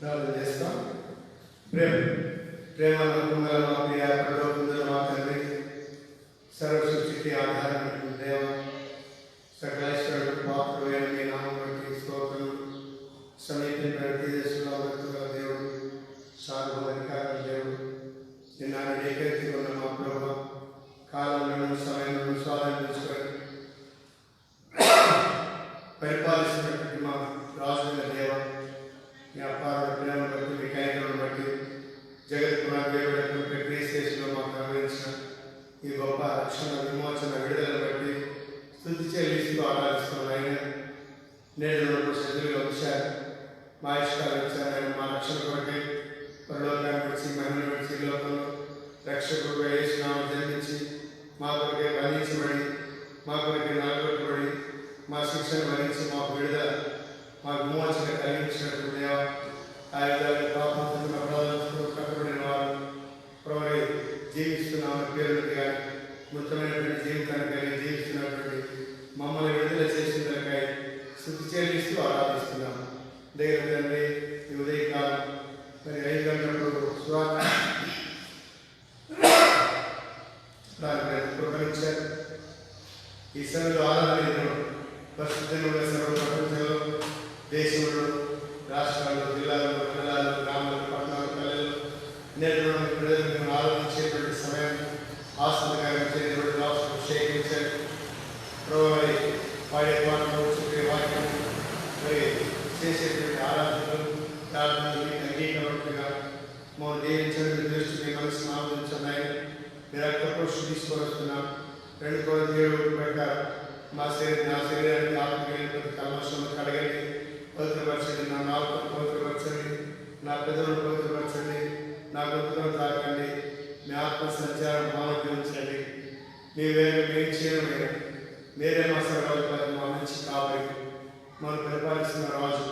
ప్రార్థన చేస్తాం. ప్రేమ నమ్మకముగల మా ప్రియ పరలోకమందున్న మా తండ్రి, సర్వసృష్టికి ఆధారమైన దేవ, సకలేశ్వరుడు పాత్రుడైన మీ నామం బట్టి స్తోత్రం. సమీపించిన తేజస్సులో భక్తుల దేవుడు, సార్వభౌమికాల దేవుడు, నిన్న ఏకైతే ఉన్న మా ప్రభు కాలంలో సమయంలో స్వాధీనించుకొని పరిపాలిస్తున్నటువంటి మా రాజుల దేవ, మీ అపార ప్రేమ బట్టి, మీ కైకలను బట్టి, జగత్కుమార్ దేవుడు క్రీస్తేసులో మాకు అనుభవించిన ఈ గొప్ప రక్షణ, విమోచన, విడుదలను బట్టి స్తుతి చెల్లిస్తూ ఆరాధిస్తున్నాయి. నేడు సజ్జలుగా వచ్చారు, మా ఇష్టాలు వచ్చారు. ఆయన మా రక్షణ కొరకై పరలోకాన్ని వచ్చి మహిళను వచ్చి లోకంలో రక్షకుడుగా యేసునామమున జన్మించి మా కొరకై బంధించబడి, మా కొరకై నలగొట్టబడి, మా శిక్షను భరించి మాకు విడుదల, మా విమోచన కలిగించినటువంటి దేవ, ఆ విధంగా పాపంతో అపరాధాలతో కట్టబడిన వారు ప్రవరై జీవిస్తున్నామని పేరు కానీ మృతమైనటువంటి జీవితాన్ని కలిగి జీవిస్తున్నటువంటి మమ్మల్ని విడుదల చేసిన దానికై స్తుతి చెల్లిస్తూ ఆరాధిస్తున్నాము. దగ్గర తండ్రి, ఈ ఉదయకాలం మరి 5 గంటలకు స్వాగతం పురకరించారు. ఈ సమయంలో ఆరాధన పరిశుద్ధంగా సర్వ ప్రపంచంలో, దేశంలో, రాష్ట్రాల్లో, జిల్లాల్లో, మండలాల్లో, గ్రామాల్లో, పట్టణాలు, పల్లెల్లో నేడు ప్రజలను ఆరాధించేటువంటి సమయం ఆసనకారం చేయబడి రాష్ట్రం సేకరించారు. ప్రభువై వాడే పాటలు, చెప్పే వాక్యం, మరి చేసేటువంటి ఆరాధనలు, ప్రార్థనలు అంగీకరించగా మమ్మల్ని దీవించండి. దృష్టిని మనసు ఆలోచించున్నాయి. మీరు రక్తపోషణ తీసుకొని వస్తున్నాం. 2 Corinthians ప్రకారం నా శరీరానికి ఆత్మీయ కల్మషం కడగండి, పవిత్రపరచండి. నా నాలుకను పవిత్రపరచండి, నా పెదవులను పవిత్రపరచండి, నా గొంతులను తాకండి. మీ ఆత్మ సంచారం ఆరోగ్యించండి. మీ వేరే మేము చేయడం మీరే మా సర్వాధికారి, మా మంచి కావాలి, మనం పరిపాలిస్తున్న రాజు,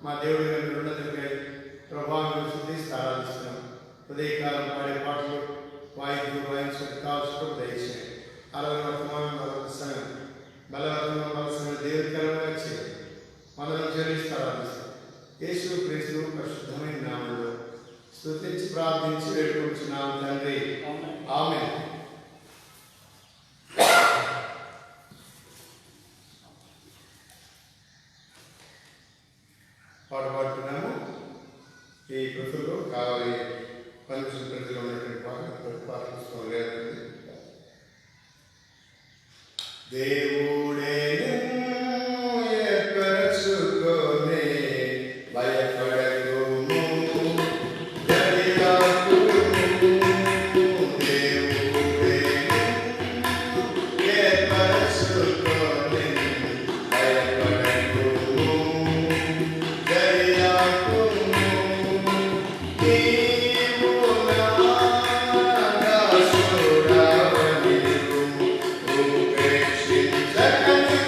మా దేవుడి గారి ఉన్నతికై ప్రభావం శుద్ధిస్తూ ఆరాధిస్తున్నాం. ఉదయకాలం పాడే పాటలు వాయిద్యం వాయించడం కావచ్చు దయచేయండి. అలవర్తమానం సమయం బలవర్తమైన సమయం దేవుడికరంగా చేయాలి. మనం చెల్లిస్తూ ఆరాధిస్తాం. యేసు క్రీస్తు పరిశుద్ధమైన నామములో స్తుతించి ప్రార్థించి వేడుకుంటున్నాం తండ్రి, ఆమేన్. పాట పాడుతున్నాము. ఈ కృతుల్లో కావాలి పనిషం ప్రజలు ఉన్నటువంటి పాఠం లేదు. దేవుడే ఏర్పరచుకొని భయపడకుము, దేవుడే ఏర్పరచుకొని భయపడకుము, దయకుము, నీవు నా దాసుడవని ఉపేక్షించకము.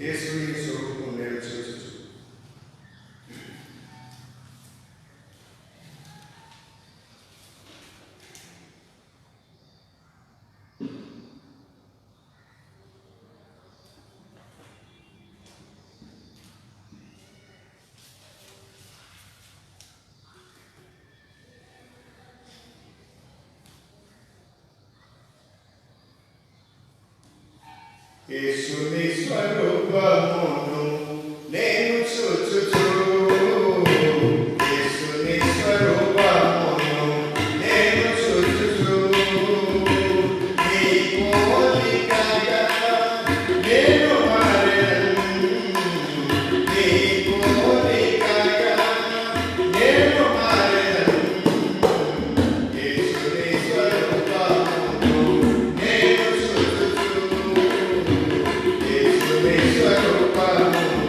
యేసుని స్వరూపం నేను చూచుచు. యేసుని స్వరూపమును నేను చూచుచు. యేసుని స్వరూపమును నేను చూచుచు. నీ పోలికగా నేను మారెదను. నీ పోలికగా నేను మారెదను. యేసుని స్వరూపమును నేను చూచుచు. యేసుని స్వరూపమును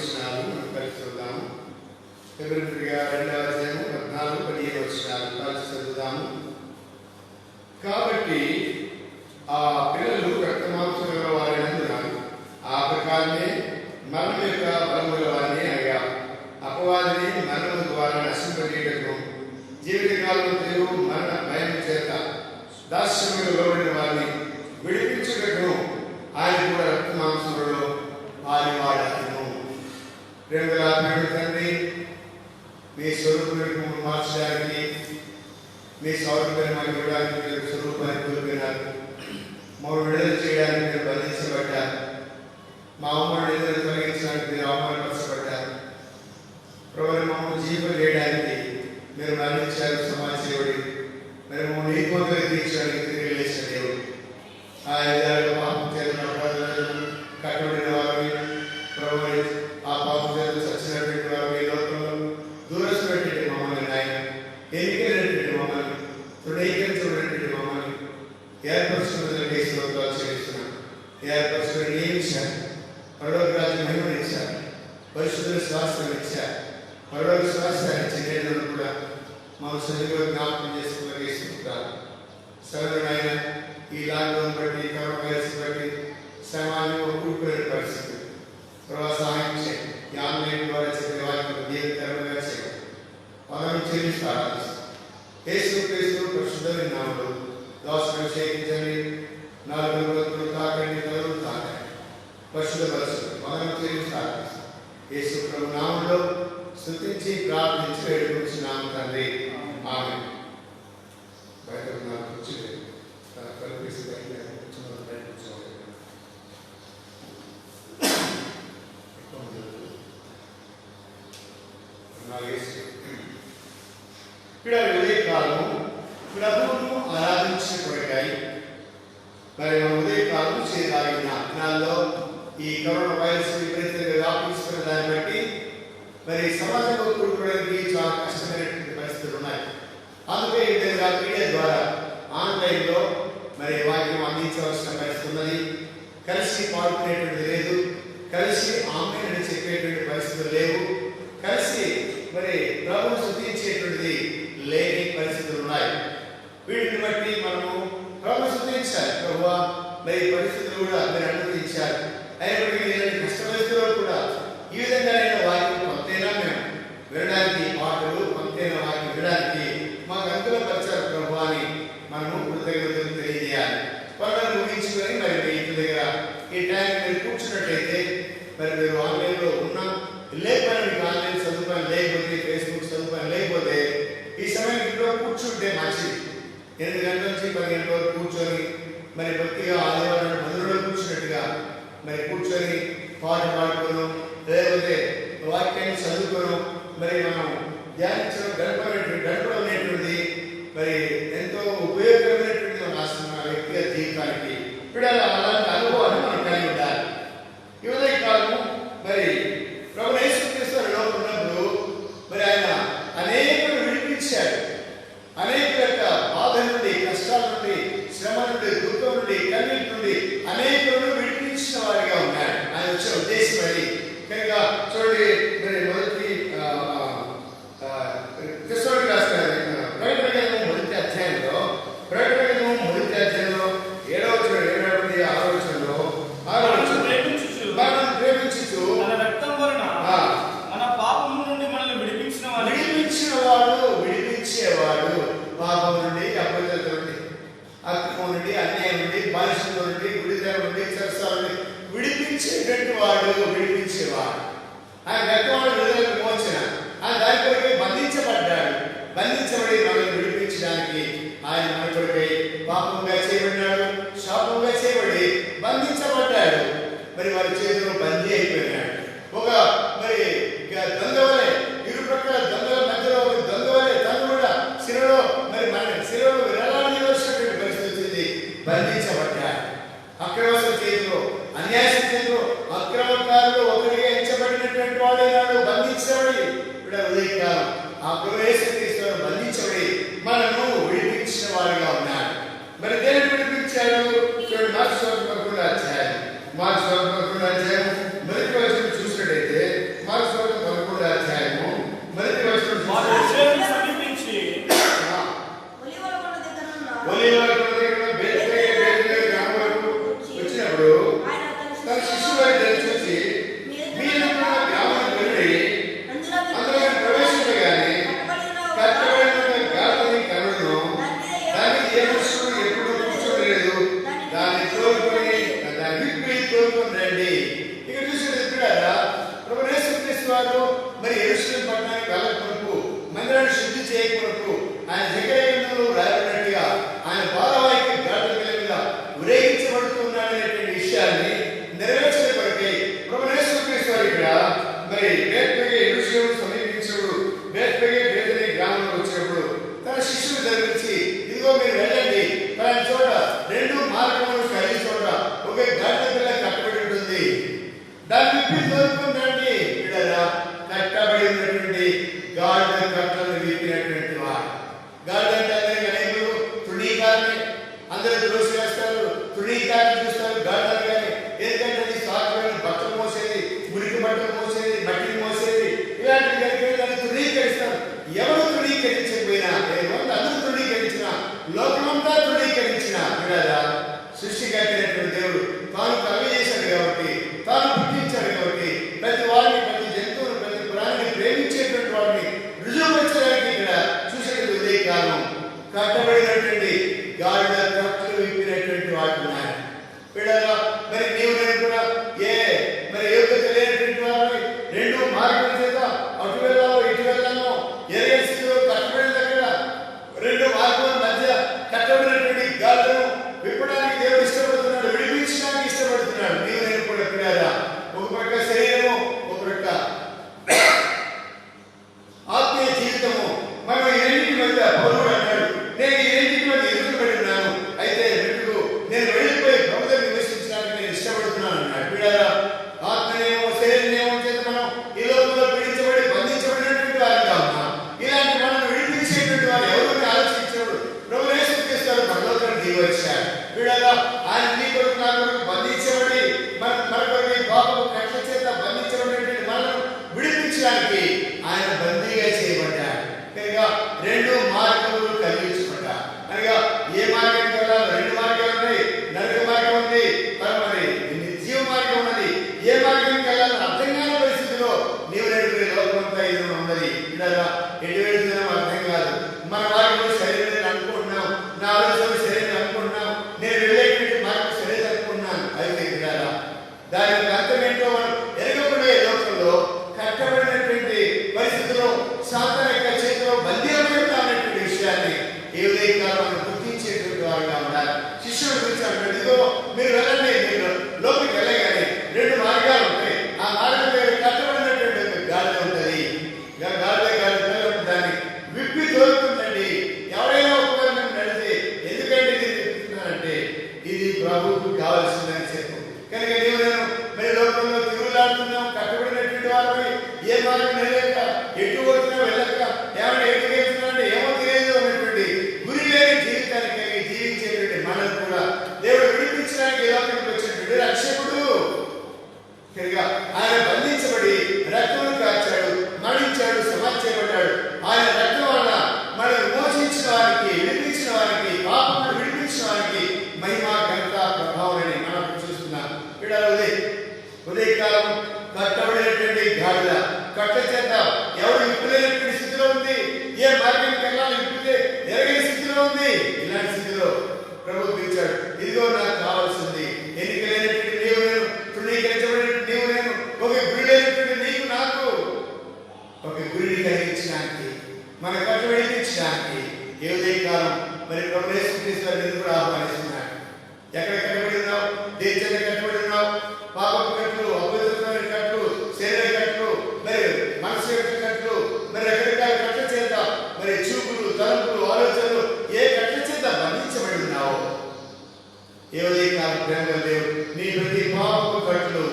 వచనాలు మనం కలిసి చూద్దాము. ఫిబ్రవరిగా 2వ అధ్యాయము 14-15 వచనాలు కలిసి చదువుదాము. కాబట్టి ఆ పిల్లలు రక్త మాంసం గల వారైనందున ఆ ప్రకారమే మరణం యొక్క బలము గల వారిని అనగా అపవాదిని మరణము ద్వారా నశింపజేయటకు జీవితకాలం తెలుగు మరణ భయం చేత దాస్యములు లోబడిన వారిని విడిపించుటకు ఆయన కూడా రక్త మాంసములలో పాలివాడను. ప్రేమగల తండ్రి, మీ స్వరూపాన్ని మార్చడానికి, మీ సౌరభ్యాన్ని మాకు ఇవ్వడానికి మీరు స్వరూపాన్ని కోల్పోయినారు. మమ్మల్ని విడుదల చేయడానికి మీరు బంధించబడ్డారు. మా అమ్మని ఎదురు తొలగించడానికి మీరు అవమానపరచబడ్డారు. ప్రభువు మమ్మల్ని జీవితం చేయడానికి మీరు మరణించారు, సమాజ సేవుడి. మీరు మమ్మల్ని నీతిమంతులుగా తీర్చడానికి తిరిగి లేచిన దేవుడు. ఆ విధాలుగా పాపం చేసిన అపరాధాలను కట్టుబడిన వారిని ప్రభువు ఆ పాపం చేత చచ్చినటువంటి వారిని లోకంలో దూరస్తున్నటువంటి మమ్మల్ని ఆయన ఎన్నికైనటువంటి మమ్మల్ని తృణీకరించినటువంటి మమ్మల్ని ఏర్పరుచుకున్నటువంటి స్తోత్రాలు చెల్లిస్తున్నాను. ఏర్పరుచుకుని నియమించారు, పరలోక రాజ్యం మహిమనిచ్చారు, పరిశుద్ధుల స్వాస్థ్యం ఇచ్చారు, పరలోక స్వాస్థ్యాన్ని చెందిన కూడా మా సరిగ్గా జ్ఞాపకం చేసుకున్నారు. సగరుడైన ఈ లాక్డౌన్ బట్టి, కరోనా వైరస్ బట్టి సమాజంలో కూడిపోయిన పరిస్థితి ప్రభావ సహాయం చేయండి. ఈ ఆన్లైన్ ద్వారా చెప్పే వారికి దేవుని తెరవగా చేయండి. మనం చెల్లిస్తారు. యేసుక్రీస్తు పరిశుద్ధమైన నామములో దోషం చేయించండి. నాలుగు భక్తులు తాకండి, తలలు తాకండి, పరిశుద్ధ పరిశుద్ధ మనం చెల్లిస్తారు. యేసు ప్రభు నామములో స్తుతించి ప్రార్థించి వేడుకొంచున్నాము తండ్రి. ఆమేన్. బయట నాకు కూర్చుని తన కల్పిసి బయట కూర్చున్న బయట కూర్చోవాలి. ఇక్కడ ఉదయకాలము ప్రభువును ఆరాధించిన కొరకాయి మరి ఉదయకాలం చేయగలిగిన దినాల్లో ఈ కరోనా వైరస్ విపరీతంగా వ్యాపిస్తున్న దాన్ని బట్టి మరి సమాజంలో కూడుకోవడానికి చాలా కష్టమైనటువంటి పరిస్థితులు ఉన్నాయి. అందుకే ఈ విధంగా మీడియా ద్వారా ఆన్లైన్లో మరి వాక్యం అందించవలసిన పరిస్థితి ఉన్నది. కలిసి పాడుకునేటువంటి లేదు, కలిసి ఆన్లైన్ అని చెప్పేటువంటి పరిస్థితులు లేవు, కలిసి మరి ప్రభువును స్తుతించేటువంటిది లేని పరిస్థితులు ఉన్నాయి. వీటిని బట్టి మనము ప్రభువును స్తుతించాలి. ప్రభువా మరి పరిస్థితులు కూడా మీరు అనుమతించారు. అయినప్పటికీ నేను కష్టపరిస్థితుల్లో కూడా ఈ విధంగా నేను వాక్యం కొంతైనా మేము వినడానికి, పాటలు కొంతైనా వాక్యం వినడానికి మాకు అనుకూలపరిచారు ప్రభు అని మనము కృతజ్ఞతలు తెలియజేయాలి. పనులను ముగించుకొని మరి మీ ఇంటి దగ్గర ఈ టైం మీరు కూర్చున్నట్టయితే మరి మీరు ఆన్లైన్లో ఉన్నా లేకపోయినా మీకు ఆన్లైన్ సదుపాయం లేకపోతే, ఫేస్బుక్ సదుపాయం లేకపోతే ఈ సమయం ఇంట్లో కూర్చుంటే మంచిది. 8 గంటల నుంచి 10 గంటల వరకు కూర్చొని మరి భక్తిగా ఆదివారం మందిరంలో కూర్చున్నట్టుగా మరి కూర్చొని పాట పాడుకోను, లేకపోతే వాక్యాన్ని చదువుకోను మరి మనం ధ్యానించడం గడపడం అనేటువంటిది మరి ఎంతో ఉపయోగకరమైనటువంటి మన వ్యక్తిగత జీవితానికి ఇప్పుడు అలాంటి అనుభవాన్ని మనం కలిగి ఉండాలి. ఈ ఉదయకాలము మరి ప్రభువు యేసుక్రీస్తు లోపల ఉన్నప్పుడు మరి ఆయన అనేకులను విడిపించాడు. అనేక యొక్క బాధ నుండి, కష్టాల నుండి, శ్రమ నుండి, దుఃఖం నుండి, కన్నీటి నుండి అనేకులను విడిపించిన వారిగా ఉన్నాడు. ఆయన వచ్చే ఉద్దేశం అది. కనుక చూడండి మరి మొదటి క్రిస్తోడికి రాసిన ప్రకటన గ్రంథం మొదటి అధ్యాయంలో 7వ వచనం 6వ వచనంలో మనం ప్రేమించుచు మన రక్తం వలన మన పాపం నుండి మనల్ని విడిపించేవాడు పాపం నుండి, అపవిత్రత నుండి, అక్రమం నుండి, అన్యాయం నుండి, బానిసత్వం నుండి, గుడితనం నుండి, సరసాల నుండి విడిపించేటువంటి వాడు, విడిపించేవాడు. ఆయన రక్తం విడుదల విమోచన. ఆయన దాని కొరకై బంధించబడ్డాడు. బంధించబడి మనల్ని విడిపించడానికి ఆయన మన కొరకై పాపంగా చేయబడినాడు, శాపంగా చేయబడి బంధించబడ్డాడు. మరి వారి చేతిలో బందీ అయిపోయినాడు. ఒక మరి దొంగవలే, ఇరు ప్రక్కల దొంగల మధ్యలో ఒక దొంగవలే తను కూడా శిలలో మరి మన శిలలో విరళాల్సినటువంటి పరిస్థితి వచ్చింది. బంధించబడ్డాడు. అక్రమస్తుల చేతిలో, అన్యాయస్తుల చేతిలో, అక్రమకారులు ఒకరిగా ఎంచబడినటువంటి వాడైనాడు. బంధించబడి ఇప్పుడు ఉదయకాలం ఆ యేసుక్రీస్తును బంధించబడి మనను విడిపించిన వారిగా ఉన్నాడు. మరి దేని విడిపించాడు? చూడండి మార్క్స్ 11వ అధ్యాయం మొదటి వచనం చూసినట్టయితే వారు మరి యెరూషలేము పట్టణానికి వెళ్ళక కొరకు, మందిరాన్ని శుద్ధి చేయక కొరకు ఆయన జకర్యా గ్రంథంలో రాయబడినట్టుగా ఆయన బాలవాయికి గాడిద పిల్ల మీద ఊరేగించబడుతున్నాడనేటువంటి విషయాన్ని నెరవేర్చే కొరకై ప్రభువైన యేసుక్రీస్తు వారు ఇక్కడ మరి బేత్లెహేము యెరూషలేము సమీపించినప్పుడు బేత్లెహేము బేతనీ గ్రామంలో వచ్చినప్పుడు తన శిష్యులు ధరించి, ఇదిగో మీరు వెళ్ళండి, పలానా చోట 2 మార్గములు కలిగి చోట ఒక గాడిద పిల్ల కట్టబడి ఉంటుంది, దాన్ని విప్పి దొరుకుతుందండి. ఇక్కడ కట్టబడి ఉన్నటువంటి గాడిద కట్టలు విప్పినటువంటి వాడు. గాడిద అంటే అందరికీ అనేకులు తృణీకారమే, అందరూ దోషి వేస్తారు, తృణీకారం చూస్తారు గాడిద కానీ. ఎందుకంటే అది సాకులను బట్టలు మోసేది, మురికి బట్టలు మోసేది, మట్టిని మోసేది, ఇలాంటివి కలిపి దాన్ని తృణీకరిస్తారు. ఎవరు తృణీకరించకపోయినా, అందరూ తృణీకరించిన, లోకమంతా తృణీకరించిన కదా సృష్టికర్తైనటువంటి దేవుడు తాను కలుగజేశాడు కాబట్టి, తాను పుట్టించాడు కాబట్టి, ప్రతి వారిని, ప్రతి జంతువును, ప్రతి ప్రాణిని ప్రేమించేటువంటి వాడిని రుజువుపరచడానికి ఇక్కడ చూసేటువంటి ఉదయకాలం కట్టబడినటువంటి గాడిద కట్టలు విప్పినటువంటి వాడు ఉన్నారు. వీళ్ళలో మరి నీవు నేను కూడా మరి యోగ్యత లేనటువంటి వారిని 2 మార్గాల చేత అటు వెళ్ళాలో ఇటు వెళ్ళాలో ఎరగని స్థితిలో కట్టబడిన దగ్గర 2 మార్గాల మధ్య కట్టబడినటువంటి గాడును విప్పడానికి దేవుడు ఇష్టపడుతున్నాడు, విడిపించడానికి ఇష్టపడుతున్నాడు. నీవు నేను కూడా పిల్లారా, ఒక ప్రక్క శరీరము, ఒక ప్రక్క ఆత్మీయ జీవితము, మనం ఈ రెండింటి మధ్య పౌరుడు అంటాడు, నేను ఈ రెండింటి మధ్య ఎదురుపడి ఉన్నాను, అయితే నేను వెళ్ళిపోయి ప్రభుత్వం నివసించడానికి నేను ఇష్టపడుతున్నాను అన్నాడు. పిల్లారా, ఆత్మనేమో శరీరనేమో చేత మనం ఈ లోకంలో పీడించబడి బంధించబడినటువంటి వారిగా ఉన్నాం. ఇలాంటి మనం విడిపించేటువంటి వారు ఎవరిని ఆలోచించాడు? ప్రభువైన యేసుక్రీస్తు వారు పరలోకానికి దిగి వచ్చాడు. పిల్లారా, ఆయన నీ కొరకు నా కొరకు బంధించబడి మన కొరకు పాపపు కట్ల చేత బంధించబడినటువంటి మనల్ని విడిపించడానికి ఆయన బందీగా చేయబడ్డాడు. కనుక 2 మార్గములు కలిగించబడ్డాడు. అనగా ఏ మార్గానికి వెళ్ళాలో 2 మార్గాలు ఉన్నాయి. నరక మార్గం ఉంది, మరి జీవ మార్గం ఉన్నది. ఏ మార్గానికి వెళ్ళాలో అర్థం కాని పరిస్థితిలో నీవు నేర్పే లోకమంతా ఇది ఉన్నది. ఇలా ఎటు వెళ్తున్నాం అర్థం కాదు. మన మార్గంలో శరీరం అనుకుంటున్నాం, నా ఆలోచన శరీరం అనుకుంటున్నాం, నేను వెళ్ళేటువంటి మార్గం శరీరం అనుకుంటున్నాను. అయితే ఇలా దానికి అర్థం ఏంటో మనం ఎరగకుండా లోకంలో కట్టబడినటువంటి పరిస్థితిలో సాతాను యొక్క చేతిలో బందీలమైనటువంటి విషయాన్ని ఏ ఉదయకాలం గుర్తించేటువంటి వారుగా ఉండాలి. శిష్యుడు గురించి అంటాడు, ఇదిగో మీరు వెళ్ళండి, మీరు లోపలికి వెళ్ళగానే 2 మార్గాలు ఉంటాయి. ఆ మార్గం దగ్గర కట్టబడినటువంటి గాడిద ఉంటుంది. దాన్ని విప్పి దొరుకుతుందండి. ఎవరైనా ఒకవేళ మేము నడితే ఎందుకంటే ఇది చెప్తున్నానంటే ఇది ప్రభువుకు కావాల్సిందని చెప్పు. కనుక నీవు నేను మరి లోకంలో తిరుగులాడుతున్నాం, కట్టబడినటువంటి వారిపై ఏ మార్గం వెళ్ళక, ఎటు పోతున్నా వెళ్ళక, ఏమైనా ఎటు వెళ్తున్నామంటే ఏమో తెలియదు అనేటువంటి గురి లేని జీవితానికి జీవించేటువంటి మనల్ని కూడా దేవుడు విడిపించడానికి లోకానికి వచ్చినటువంటి రక్షకుడు. కనుక ఆయన బంధించబడి రక్తం కార్చాడు, మరణించాడు, సమాధి చేయబడ్డాడు. ఆయన రక్తం వల్ల మనం మోచించిన వారికి, విడిపించిన వారికి, పాపమును విడిపించిన వారికి మహిమ, ఘనత, ప్రభావం అని మనం చూస్తున్నాం. ఉదయకాలం కట్టబడినటువంటి గాడిద కట్ట చేత ఎవరు విప్పలేనటువంటి స్థితిలో ఉంది. ఏ మార్గానికి వెళ్ళాలి విప్పితే ఎరగని స్థితిలో ఉంది. ఇలాంటి స్థితిలో ప్రభు పిలిచాడు, ఇదిగో నాకు కావాల్సింది ఎన్నిక లేనటువంటి నీవు నేను, తృణీకరించబడినటువంటి నీవు నేను, ఒక గురి లేనటువంటి నీకు నాకు ఒక గురిని కలిగించడానికి, మన కట్ట విడిపించడానికి ఏ ఉదయకాలం మరి ప్రభువైన యేసుక్రీస్తు వారిని కూడా ఆహ్వానిస్తున్నాడు. ఎక్కడ కట్టబడి ఉన్నావు? దేని చేత కట్టబడి ఉన్నావు? పాపపు కట్లు, అపవిత్రమైన కట్లు, శరీర కట్లు, మరి మనసు యొక్క కట్లు, మరి రకరకాల కట్ల చేత మరి చూపులు, తలంపులు, ఆలోచనలు ఏ కట్ల చేత బంధించబడి ఉన్నావు? ఏ ఉదయకాలం ప్రేమ దేవుడు నీ ప్రతి పాపపు కట్లు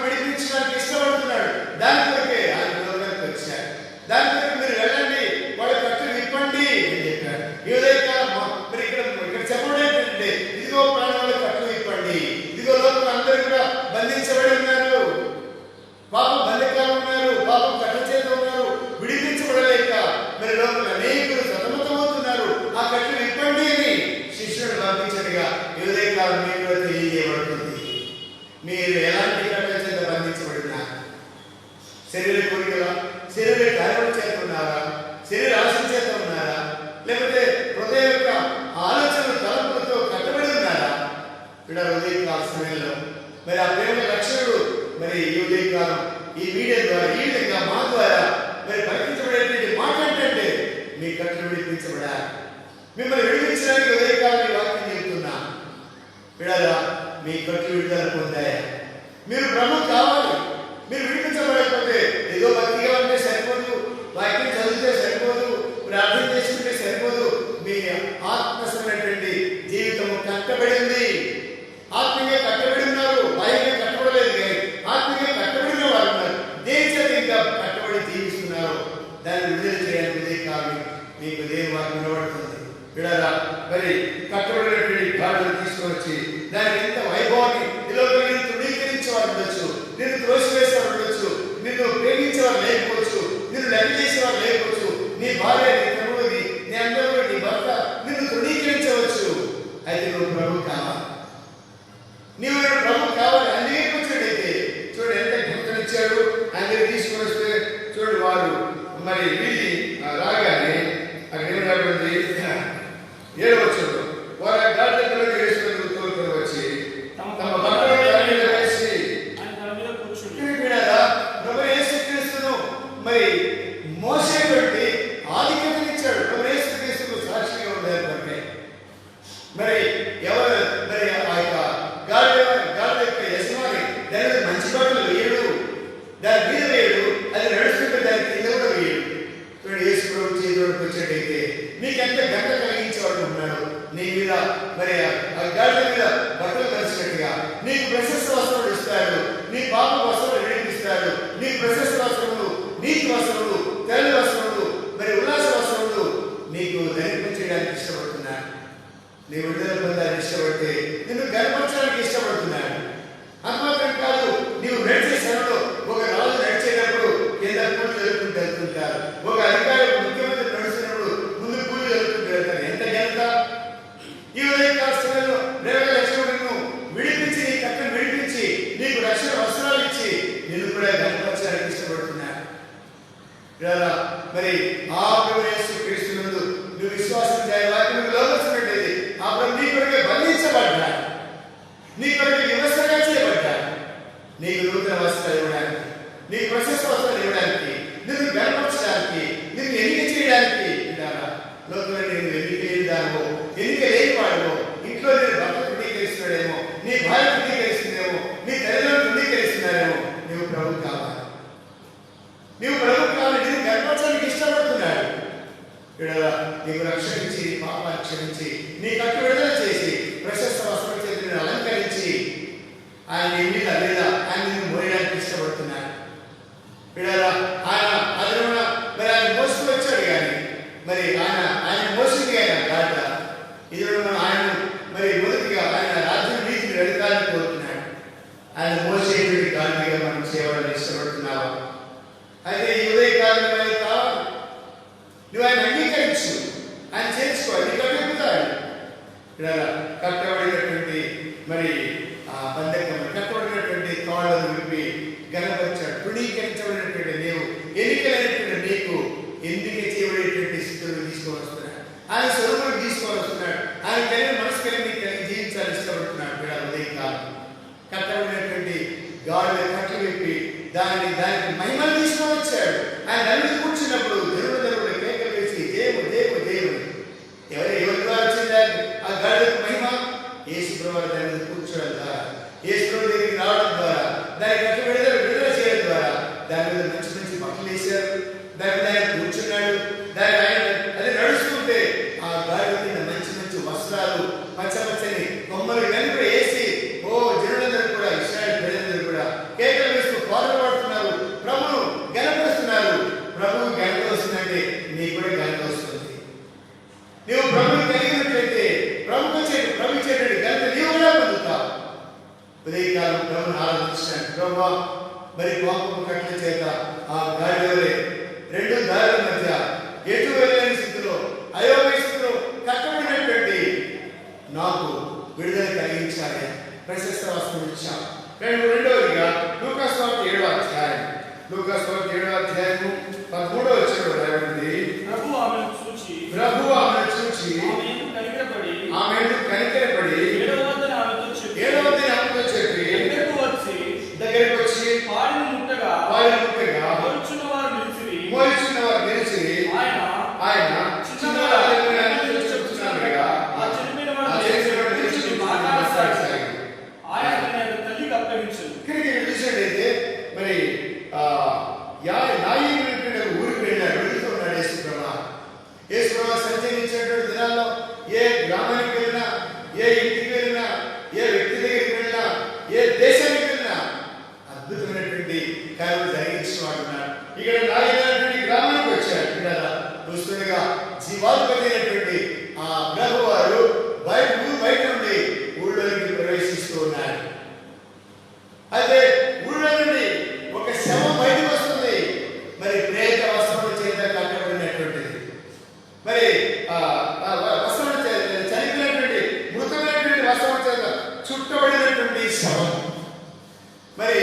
విడిపించడానికి ఇష్టపడుతున్నాడు. దాని కొరకే ఆయన లోకానికి వచ్చాడు. దాని కొరకు మీరు వెళ్ళండి, వాళ్ళ కట్లు విప్పండి అని చెప్పాడు. ఈ ఉదయకాలం మరి ఇక్కడ చెప్పడం ఏంటంటే, ఇదిగో ప్రాణాలు ఉదయకాలం ఈ మీడియా ద్వారా ఈ విధంగా మా ద్వారా మరి పలికించబడేటువంటి మాట ఏంటంటే మీ కట్లు విడిపించబడా. మిమ్మల్ని విడిపించడానికి ఉదయకాలం ఈ వాక్యం చెబుతున్నా. విడాలా మీ కట్లు విడుదల పొందాయా? మీరు ప్రభు కావాలి. మీరు విడిపించబడకపోతే ఏదో భక్తిగా ఉంటే సరిపోదు, వాక్యం చదివితే సరిపోదు, ప్రార్థన చేసుకుంటే సరిపోదు. మీ ఆత్మసమైనటువంటి జీవితం కట్టబడింది. ఆత్మీయంగా కట్టబడి ఉన్నారు, బాహ్యంగా కట్టబడలేదు. కానీ ఆత్మీయంగా కట్టబడిన వారు ఉన్నారు. దేని చేత ఇంకా కట్టబడి జీవిస్తున్నారు. దాన్ని విడుదల చేయడానికి ఉదయకాలం మీకు దేవుని వాక్యం వినబడుతుంది. విడాలా మరి కట్టబడినటువంటి గాడులు తీసుకొని వచ్చి దానికి ఎంత వైభవాన్ని నిలబడి తృణీకరించేవారు ఉండొచ్చు, నిన్ను త్రోసివేసేవారు ఉండొచ్చు, నిన్ను ప్రేమించేవారు లేకపోవచ్చు, నిన్ను లెక్క చేసేవారు లేకపోవచ్చు, నీ భార్య, నీ తమ్ముడు, నీ అందరూ, నీ భర్త నిన్ను తృణీకరించవచ్చు. అయితే నువ్వు ప్రభు కావాలి. నీవు ప్రభు కావాలి. అందుకే వచ్చాడైతే చూడు ఎంత గుర్తునిచ్చాడు. అందుకే తీసుకొని వస్తే చూడు వారు మరి వీధి రాగానే అక్కడ ఏం రాబడింది 7వ వచనంలో వారు ఆ గాడి దగ్గరకు యేసును తోలుకొని వచ్చి తమ బట్టలను వేసి ప్రభు యేసుక్రీస్తును మరి మోసేటువంటి ఆధిక్యతనిచ్చాడు. ప్రభు యేసుక్రీస్తుకు సాక్షిగా ఉండాలి. మరి ఎవరు మరి ఆ యొక్క గాడి యొక్క యజమాని దాని మంచి బట్టలు వేయడు, దాని మీద వేయడు, అది నడుస్తుంటే దాని కింద కూడా వేయడు. చూడండి యేసు ప్రభు చేతిలోకి వచ్చేటైతే నీకెంత గంట కలిగించేవాడు ఉన్నాడు. నీ మీద మరి ఆ గాడి మీద బట్టలు కలిసినట్టుగా నీకు ప్రశస్త వస్త్రములు ఇస్తాడు, నీ పాప వస్త్రాలు విడిపిస్తాడు. నీ ప్రశస్త వస్త్రములు, నీతి వస్త్రములు, తెల్ల వస్త్రములు, మరి ఉల్లాస వస్త్రములు నీకు ధరింపచేయడానికి ఇష్టపడుతున్నాడు. నీ విడుదల పొందాలని ఇష్టపడితే నిన్ను గర్వపరచడానికి ఇష్టపడుతున్నాడు. అంతమాత్రం కాదు, నీవు నడిచే సమయంలో ఒక రాజు నడిచేటప్పుడు కింద పూలు జరుపుకుంటూ వెళ్తుంటారు. ఒక అధికారి ముఖ్యమంత్రి నడుస్తున్నప్పుడు ముందు పూలు జరుపుకుంటూ వెళ్తారు. ఎంత ఘనత! ఈ ఉదయకాల సమయంలో రేవల లక్ష్మణులను విడిపించి, నీ కట్టను విడిపించి, నీకు రక్షణ వస్త్రాలు ఇచ్చి నిన్ను కూడా గర్వపరచడానికి ఇష్టపడుతున్నాడు. మరి ఆ ప్రభు యేసుక్రీస్తు నందు నువ్వు విశ్వాసం చేయాలి. వాక్యం లోపలినట్టయితే ఆ ప్రభు నీ కొరకే బంధించబడ్డాడు, నీ కొరకే వ్యవస్థగా చేయబడ్డాడు. నీకు నూతన వస్త్రాలు ఇవ్వడానికి, నీకు ప్రశస్త వస్త్రాలు ఇవ్వడానికి, నిన్ను గర్వపరచడానికి, నిన్ను ఎన్నిక చేయడానికి. లోకంలో నేను ఎన్నిక లేనిదానో, ఎన్నిక లేనివాడమో, ఇంట్లో నేను భర్త తృణీకరిస్తున్నాడేమో, నీ భార్య తృణీకరిస్తుందేమో, నీ తల్లిదండ్రులు తృణీకరిస్తున్నారేమో. నువ్వు ప్రభు కావాలి. నీవు ప్రభు కావాలి. నేను గర్వపరచడానికి ఇష్టపడుతున్నాడు. నీకు రక్షించి, పాపాన్ని క్షమించి, నీ కట్టు విడుదల చేసి, ప్రశస్త వస్త్రం చేతి నేను అలంకరించి ఆయన మీద లేదా ఆయన నిన్ను మోయడానికి ఇష్టపడుతున్నాడు. ఆయన అదనమున మరి ఆయన మోసుకు వచ్చాడు. కానీ మరి ఆయన మోసింది ఆయన గాట ఇది ఆయన మరి మొదటిగా ఆయన రాజ్యం నీతిని వెళతాలని కోరుతున్నాడు. ఆయన మోసేటువంటి గాడిగా మనం చేయవాలని ఇష్టపడుతున్నావా? అయితే ఈ ఉదయకాలం కావాలి. నువ్వు ఆయన అంగీకరించు, ఆయన చేర్చుకోవాలి. నీకు అడుగుతాడు. కట్టబడినటువంటి మరి ఆ బంధకం, కట్టబడినటువంటి తాళ్లను విప్పి గణపరిచాడు. తృణీకరించబడినటువంటి నీవు, ఎన్నికలైనటువంటి నీకు ఎన్నిక చేయబడేటువంటి స్థితులను తీసుకొని వస్తున్నాడు. ఆయన స్వరూపాన్ని తీసుకొని వస్తున్నాడు. ఆయన కలిగిన మనసు కలిగి కలిగి జీవించాలని ఇష్టపడుతున్నాడు. ఉదయకాలం కట్టబడినటువంటి గాడుల కట్లు విప్పి దానికి మహిమను తీసుకొని వచ్చాడు. ఆయన నన్ను కూర్చున్నప్పుడు జరుగుడు కేకలు వేసి దేవుడు దేవుడు దేవుడు ఎవరి ద్వారా వచ్చిందా ఆ గాడులకు మహిమ? యేసు ప్రభువు దాని మీద కూర్చోవడం ద్వారా, యేసు ప్రభు దగ్గరికి రావడం ద్వారా, దాని కట్టు విడుదల చేయడం ద్వారా దాని మీద మంచి మంచి బట్టలు వేశారు. దాని మీద ఆయన కూర్చున్నాడు. దాని ఆయన అది నడుస్తుంటే ఆ గాడి మీద మంచి మంచి వస్త్రాలు, పచ్చని కొమ్మలు ఇవన్నీ కూడా వేసి జనులందరూ కూడా, ఇశ్రాయేలు ప్రజలందరూ కూడా కేకలు వేస్తూ పాల్పడుతున్నారు, ప్రభువు గణపరుస్తున్నారు. ప్రభువు గణప వస్తుందంటే నీకు కూడా గణప వస్తుంది. నీవు ప్రభువు కలిగినట్లయితే ప్రభు ఇచ్చేటువంటి గణప నీవు కూడా పొందుతావు. ఉదయకాలం ప్రభుని ఆరాధించడానికి ప్రభు మరి పాపపు కట్ల చేత ఆ గాడిలోనే రెండు దారుల మధ్య ఎటు వెళ్ళని స్థితిలో, అయోమయ స్థితిలో కట్టబడినటువంటి నాకు విడుదల కలిగించాలి, ప్రశస్త వస్త్రం ఇచ్చాం. రెండవదిగా లూకాసు వార్త 7వ అధ్యాయం, లూకాసు వార్త 7వ అధ్యాయము 13వ వచనంలో రాయబడింది. ప్రభువు ఆమెను చూచి ఆమెను కనికరపడి 7వ వద్దన ఆమెతో చెప్పి దగ్గరికి వచ్చి పాడిని ముట్టగా నాయకుడు ఊరికి వెళ్ళాడు, వెళుతున్నాడు యేసుప్రభా. యేసుప్రభా సంచరించేటువంటి దినాల్లో ఏ గ్రామానికి వెళ్ళినా, ఏ ఇంటికి వెళ్ళినా, ఏ వ్యక్తి దగ్గరికి వెళ్ళినా, ఏ దేశానికి వెళ్ళినా అద్భుతమైనటువంటి కార్యలు జరిగించిన వాడున్నాడు. ఇక్కడ నాయకుడు గ్రామానికి వచ్చాడు. ఇక్కడ చూస్తుండగా జీవాధిపతి అయినటువంటి ఆ ప్రభు వారు బయట నుండి ఊళ్ళోకి ప్రవేశిస్తూ ఉన్నారు. అయితే ఊళ్ళో నుండి ఒక శవం బయటకు వస్తుంది. మరి ప్రేత వస్త్రముల చేత కట్టబడినటువంటిది, మరి వస్త్రం చనిపోయినటువంటి మృతమైనటువంటి వస్త్రం చేత చుట్టబడినటువంటి శవం. మరి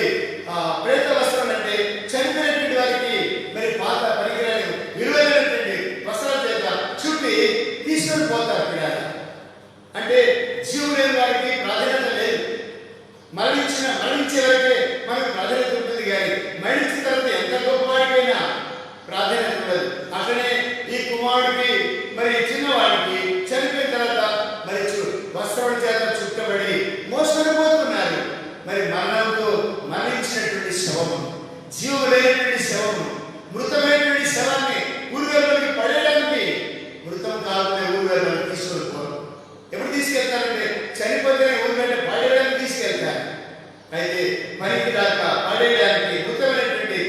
ప్రేత వస్త్రం అంటే చనిపోయినటువంటి వారికి మరి పాత పరికరాలు విలువైనటువంటి వస్త్రాల చేత చుట్టి తీసుకొని పోతారు. అంటే జీవం లేని వారికి ప్రాధాన్యత లేదు. మరణించే వరకే మనకు ప్రాధాన్యత ఉంటుంది, కానీ మరణించిన తర్వాత ఎంత గొప్పవాడికైనా ప్రాధాన్యత ఉండదు. అట్లనే ఈ కుమారుడికి మరి చిన్నవాడికి చనిపోయిన తర్వాత మరి వస్త్రం చేత చుట్టబడి మోసుకొని పోతున్నారు. మరి మరణంతో మరణించినటువంటి శవము, జీవం లేనటువంటి శవము, మృతమైనటువంటి శవాన్ని ఊరుగల్లోకి పడేయడానికి మృతం కాకుండా ఊరుగల్లోకి తీసుకొని పోరు. ఎప్పుడు తీసుకెళ్తారంటే చనిపోతే ఊరుగల్లి పడేయడానికి తీసుకెళ్తారు. అయితే పనికి దాకా పడేయడానికి మృతమైనటువంటి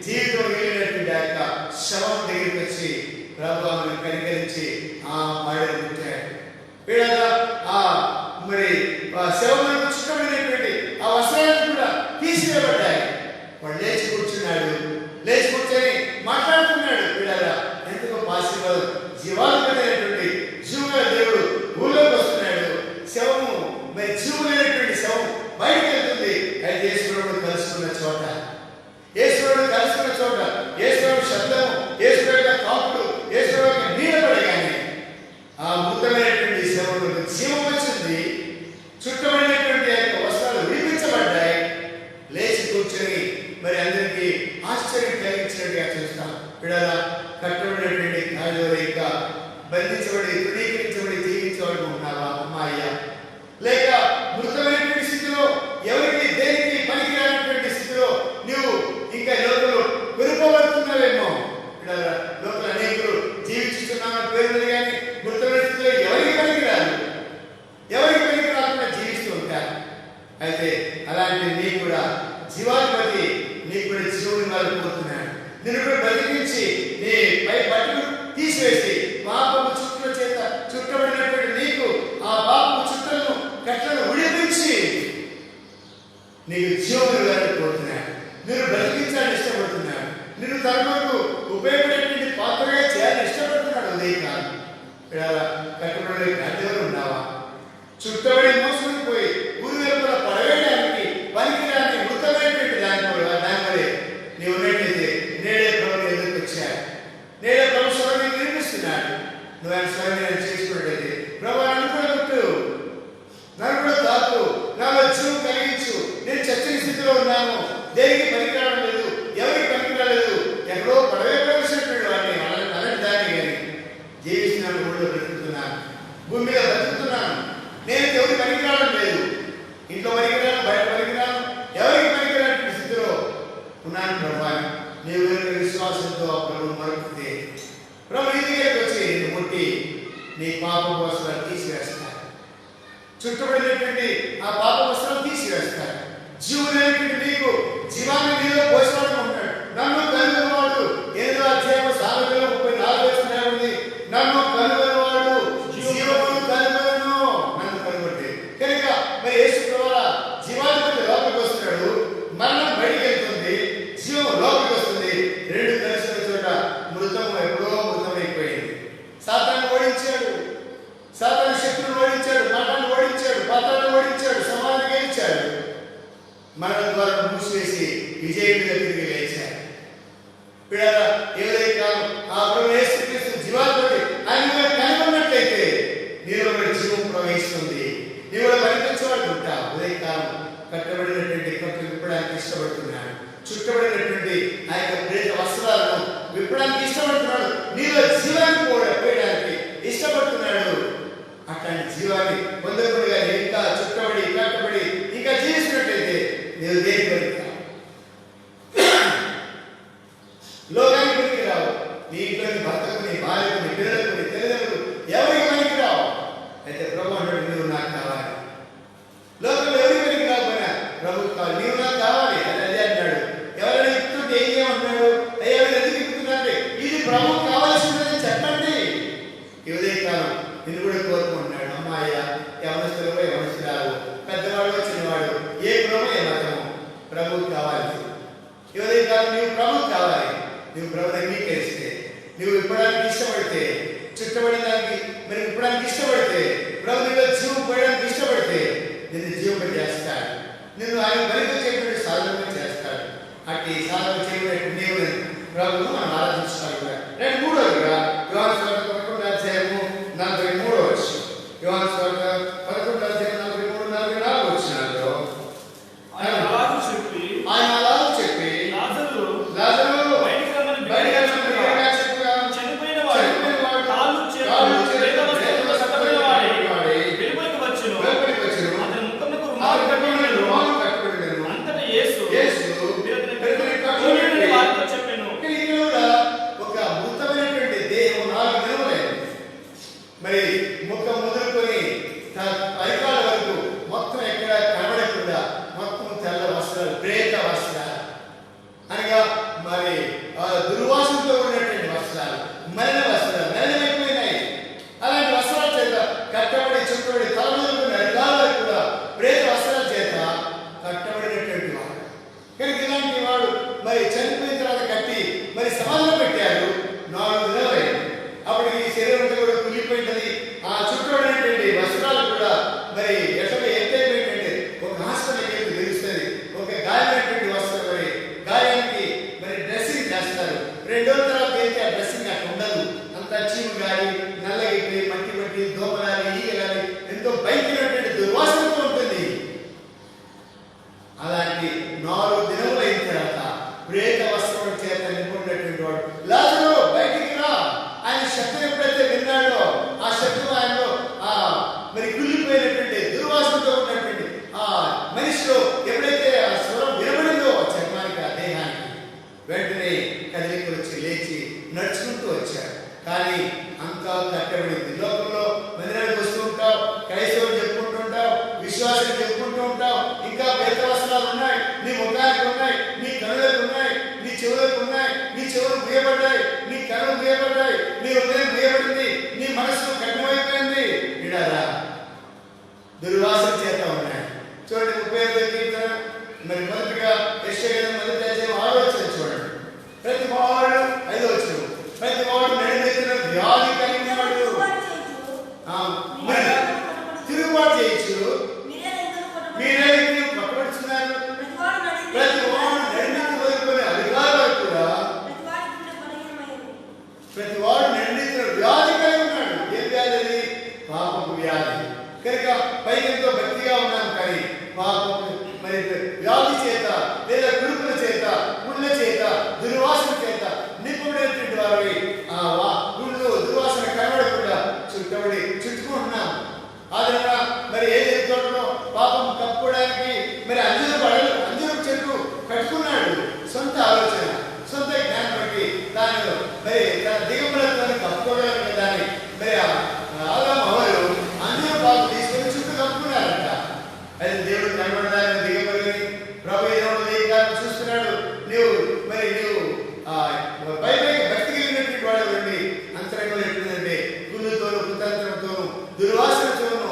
జీవితం మిగిలినటువంటి ఆ యొక్క శవం దగ్గరికి వచ్చి ప్రభువును కనికరించి ఆ పడేలు పుట్టాడు. వీళ్ళగా మరి శవములకు చుట్టబడినటువంటి ఆ వస్త్రాలను కూడా తీసివేయబడ్డాయి. వాడు లేచి కూర్చున్నాడు. లేచి కూర్చొని మాట్లాడుతున్నాడు. వీళ్ళగా ఎంతగా ఆశీర్వాదం, జీవాధిపతి జీవుల దేవుడు ఊళ్ళోకి వస్తున్నాడు. శవము మరి జీవు లేనటువంటి శవం బయటకు వెళ్తుంది. అయితే ఈశ్వరుడు కలుసుకున్న చోట, ఈశ్వరుడు శబ్దము, ఈశ్వరుడు కాపుడు, ఈశ్వరుడు నీడపడగానే ఆ మృతమైనటువంటి శవములకు జీవం వచ్చింది. చుట్టబడినటువంటి వస్త్రాలు విడిపించబడ్డాయి. లేచి కూర్చొని మరి అందరికీ ఆశ్చర్యం కలిగించినట్టుగా చూస్తాం. విడాల కట్టబడినటువంటి కాయలో ఇంకా బంధించబడి తృణీకరించబడి జీవించబడి ఉన్నావా అమ్మాయ్య? లేక మృతమైనటువంటి స్థితిలో ఎవరికి దేనికి పనికిరానటువంటి స్థితిలో నువ్వు ఇంకా లోకంలో వెనుకబడుతున్నావేమో. లోపల అనేకులు జీవిస్తున్నామని పేరు కానీ మృతమైన స్థితిలో ఎవరికి పనికిరాదు, ఎవరికి పనికిరాకుండా జీవిస్తూ ఉంటారు. అయితే అలాంటి నీ కూడా జీవాధిపతి నీ కూడా జీవుని వాళ్ళు పోతున్నాడు. నిన్ను కూడా బతికించి నీ పై బట్టలు తీసివేసి పాపము చుట్టల చేత చుట్టబడినటువంటి నీకు ఆ పాపము చుట్టలను కట్టలను విడిపించి నీకు జీవములు కోరుతున్నాడు. నిన్ను బ్రతికించాలని ఇష్టపడుతున్నాడు. నిన్ను తనకు ఉపయోగపడేటువంటి పాత్రగా చేయాలని ఇష్టపడుతున్నాడు. ఉదయకాలం కట్టబడి గడ్డలు ఉన్నావా? చుట్టబడి మోసుకొని పోయి ఊరి వెలుపల పడవేయడానికి పనికిరాని మృతమైనటువంటి దానివల్లే నీవు ఉన్నట్లయితే నేడే ప్రభు ఎదురుకు వచ్చాడు. నేడే ప్రభు స్వరాన్ని నిర్మిస్తున్నాడు. నువ్వు ఆయన స్వరాన్ని చేసుకున్నట్లయితే ప్రభు నన్ను కూడా కొట్టు, నన్ను కూడా తాకు, నాలో జీవం కలిగించు. నేను చచ్చని స్థితిలో ఉన్నాను, దేనికి పనికిరావడం లేదు, ఎవరికి పనికిరాలేదు, ఎక్కడో పడవేయవలసినటువంటి వాడిని అలాంటి దాన్ని కానీ జీవిస్తున్నాను, ఊళ్ళో బ్రతుకుతున్నాను, భూమి మీద బ్రతుకుతున్నాను. నేను ఎవరికి పనికిరావడం లేదు, ఇంట్లో పనికిరాను, బయట పనికిరాను, ఎవరికి పనికిరాని స్థితిలో ఉన్నాను ప్రభా. నీవు విశ్వాసంతో ప్రభు మరొకతే ప్రభు నీ దగ్గరికి వచ్చి నిన్ను ముట్టి నీ పాప వస్త్రాలు తీసివేస్తాడు. చుట్టబడినటువంటి ఆ పాప వస్త్రాలు తీసివేస్తాడు. జీవులైనటువంటి నీకు జీవాన్ని నీలో పోషణ ఉంటాడు. నన్ను కనుగొనవాడు 8వ అధ్యాయం సామెతలు 34 ఉంది. నన్ను కనుగొనవాడు జీవమును కనుగొను. నన్ను కనుగొంటే కనుక మరి యేసు ప్రభువా జీవాధిపతి లోపలికి వస్తున్నాడు. మరణం బయటికి వెళ్తుంది, జీవం లోపలికి వస్తుంది. రెండు కలిసిన చోట మృతం ఎప్పుడో మృతమైపోయింది. సాతాను ఓడించాడు, సాతాను శక్తులను ఓడించాడు, మరణాన్ని ఓడించాడు, పాతాలను ఓడించాడు, సమాధిని గెలిచాడు. మరణ ద్వారా మూసివేసి విజయుడిగా తిరిగి లేచాడు. పిల్లల ఏదైతే కాలం ఆ ప్రభు యేసుక్రీస్తు జీవాధిపతి ఆయన కనుగొన్నట్లయితే నీలో జీవం ప్రవహిస్తుంది. నీవు కనిపించేవాడు ఉంటావు. ఉదయకాలం కట్టబడినటువంటి కొట్టు విప్పడానికి ఇష్టపడుతున్నాడు. చుట్టబడినటువంటి ఆ యొక్క ప్రేత వస్త్రాలను విప్పడానికి ఇష్టపడుతున్నాడు. నీలో జీవాన్ని పోయడానికి ఇష్టపడుతున్నాడు. అట్లాంటి జీవాన్ని పొందకుండా ఇంకా చుట్టబడి కట్టబడి ఇంకా జీవిస్తున్నట్లయితే నేను దేని పనికి లోకానికి పనికి రావు. నీ ఇంట్లోని భర్తకు, నీ భార్యకు, నీ పిల్లలకు, నీ తల్లిదండ్రులు ఎవరికి పనికి రావు. అయితే ప్రభు అంటాడు, నువ్వు నాకు కావాలి. లోకంలో ఎవరికి పనికి రాకపోయినా ప్రభుకు కావాలి, నీవు నాకు కావాలి అని అదే అంటాడు. ఎవరైనా ఇస్తుంటే ఏం చేయమంటున్నాడు? అయ్యా మీరు ఎందుకు ఇస్తున్నారంటే ఇది ప్రభుకు కావాల్సిందని చెప్పండి. ఈ ఉదయకాలం నిన్ను కూడా కోరుకుంటున్నాడు. అమ్మాయ్య, యవనస్తులు, యవనస్తురాలు, పెద్దవాడు, చిన్నవాడు, ఏ కులమో ఏ మతమో ప్రభుకు కావాలి. ఈ ఉదయకాలం నీవు ప్రభుకు కావాలి. నువ్వు ప్రభుని అంగీకరిస్తే, నువ్వు ఇప్పడానికి ఇష్టపడితే, చుట్టబడిన దానికి మరి ఇప్పడానికి ఇష్టపడితే, ప్రభు నీలో జీవం పోయడానికి ఇష్టపడితే నిన్ను జీవం చేస్తాడు. నిన్ను ఆయన మరింత చేయడానికి సాధన చేస్తాడు. అట్టి సాధన చేయడానికి దేవుని ప్రభును మనం ఆరాధించాలి. రెండు మూడోదిగా యోహాను సువార్త 11:43 యోహాను సువార్త 11:43-44 ఆయన అలాగూ చెప్పి లాజరు బయటికి రమ్మని చెప్పగా చనిపోయిన వాడు కాళ్ళు చేతులు ప్రేతవస్త్రములతో కట్టబడిన వాడే వెలుపలికి వచ్చెను. అతని ముఖమునకు రుమాలు కట్టుకొనెను. అంతటా యేసు మీరు అతని కొనియుడని వారితో చెప్పెను. ఒక అద్భుతమైనటువంటి దేహం 4 దినములే మరి ముఖం మొదలుకొని పైకాల వరకు మొత్తం ఎక్కడ కనబడకుండా మొత్తం తెల్ల వస్త్రాలు, ప్రేత వస్త్రాలు అనగా మరి దుర్వాసనతో ఉన్నటువంటి వస్త్రాలు, మరణ వస్త్రాలు, మరణమైపోయినాయి. అలాంటి వస్త్రాల చేత కట్టబడి చుట్టబడి తలములుకున్న అధికారులు కూడా ప్రేత వస్త్రాల చేత కట్టబడినటువంటి వాడు. కనుక ఇలాంటి వాడు మరి చనిపోయిన తర్వాత కట్టి మరి సమాధిలో పెట్టారు. 4 దినాలైంది. అప్పుడు ఈ శరీరం అంతా కూడా కులిపోయింది. ఆ చుట్టబడినటువంటి వస్త్రాలు కూడా మరి ఎట్లా ఎంతైపోయిందంటే ఒక హాస్పిటల్కి వెళ్ళి తెలుస్తుంది. ఒక గాయమైనటువంటి వస్త్రం మరి గాయానికి మరి డ్రెస్సింగ్ చేస్తారు. 2 రోజుల తర్వాత అయితే ఆ డ్రెస్సింగ్ అట్లా ఉండదు. అంత చీము గాలి, నల్లగిపోయి, మట్టి మట్టి, దోమలాలి, ఈగలాలి, ఎంతో భయంకరమైనటువంటి దుర్వాసనతో ఉంటుంది. అలాంటి 4 దినములు అయిన తర్వాత ప్రేత వస్త్రం చేత నింపుకున్నటువంటి వాడు లాజరు బయటికి రా. ఆయన శబ్దం ఎప్పుడైతే విన్నాడో ఆ శబ్దం ఆయనలో మరి కుళ్ళిపోయినటువంటి దుర్వాసనతో ఉన్నటువంటి ఆ మనిషిలో ఎప్పుడైతే ఆ స్వరం వినబడిందో చర్మానికి, ఆ దేహానికి, వెంటనే కదిలికి వచ్చి లేచి నడుచుకుంటూ వచ్చాడు. కానీ అంతా కట్టబడింది. లోకంలో మందిరానికి వస్తూ ఉంటావు, క్రైస్తవులు చెప్పుకుంటుంటావు, విశ్వాసం చెప్పుకుంటూ ఉంటావు, ఇంకా ప్రేత వస్త్రాలు ఉన్నాయి, నీ ముఖానికి ఉన్నాయి, నీ కనులకు ఉన్నాయి, నీ చెవులకు ఉన్నాయి, నీ చెవులు ముయ్యబడ్డాయి, నీ కనులు ముయ్యబడ్డాయి, నీ హృదయం ముయ్యబడింది, నీ మనసు కఠినమైపోయింది. విడారా దుర్వాసన చేత ఉన్నాయి. చూడండి 35వ కీర్తన మరి మొదటిగా యెషయా గ్రంథం 1:6 చూడండి. ప్రతి వాడు 5వ వచనం, ప్రతి వాడు నడినెత్తిన వ్యాధి కలిగినవాడు తిరుగుబాటు చేయొచ్చు, మీరే పట్టుబడుతున్నారు. ప్రతి వాడు నడినెత్తి వదులుకునే అధికారులు కూడా ప్రతి వాడు నడినెత్తిన వ్యాధి కలిగి ఉన్నాడు. ఏ వ్యాధి అది? పాపపు వ్యాధి. కనుక పైకెంతో భక్తిగా ఉన్నాం కానీ పాపపు మరి వ్యాధి చేత లేదా కురుపుల చేత, ముళ్ళ చేత, దుర్వాసన చేత నింపబడినటువంటి వారి ఆ గుళ్ళు దుర్వాసన కనబడకుండా చుట్టుకుంటున్నాం. ఆదరణ మరి ఏది తోటలో పాపం కప్పుకోవడానికి మరి అంజూరు చెట్టు కట్టుకున్నాడు. సొంత ఆలోచన, సొంత జ్ఞానం బట్టి దానిలో మరి తన దిగుబడులతో కప్పుకోవడానికి దాన్ని మరి ఆదాము హవ్వలు అంజూరు పాలు తీసుకొని చుట్టూ కప్పుకున్నారంట. అది దేవుడు కనబడడానికి దిగబడి ప్రభు దేవుడు దేశాన్ని చూస్తున్నాడు. నువ్వు పైపైకి భక్తి కలిగినటువంటి వాడు వెళ్ళి అంతరంగంలో ఎట్లుందంటే గుళ్ళతోనూ, కుతంత్రంతోనూ, దుర్వాసనతోనూ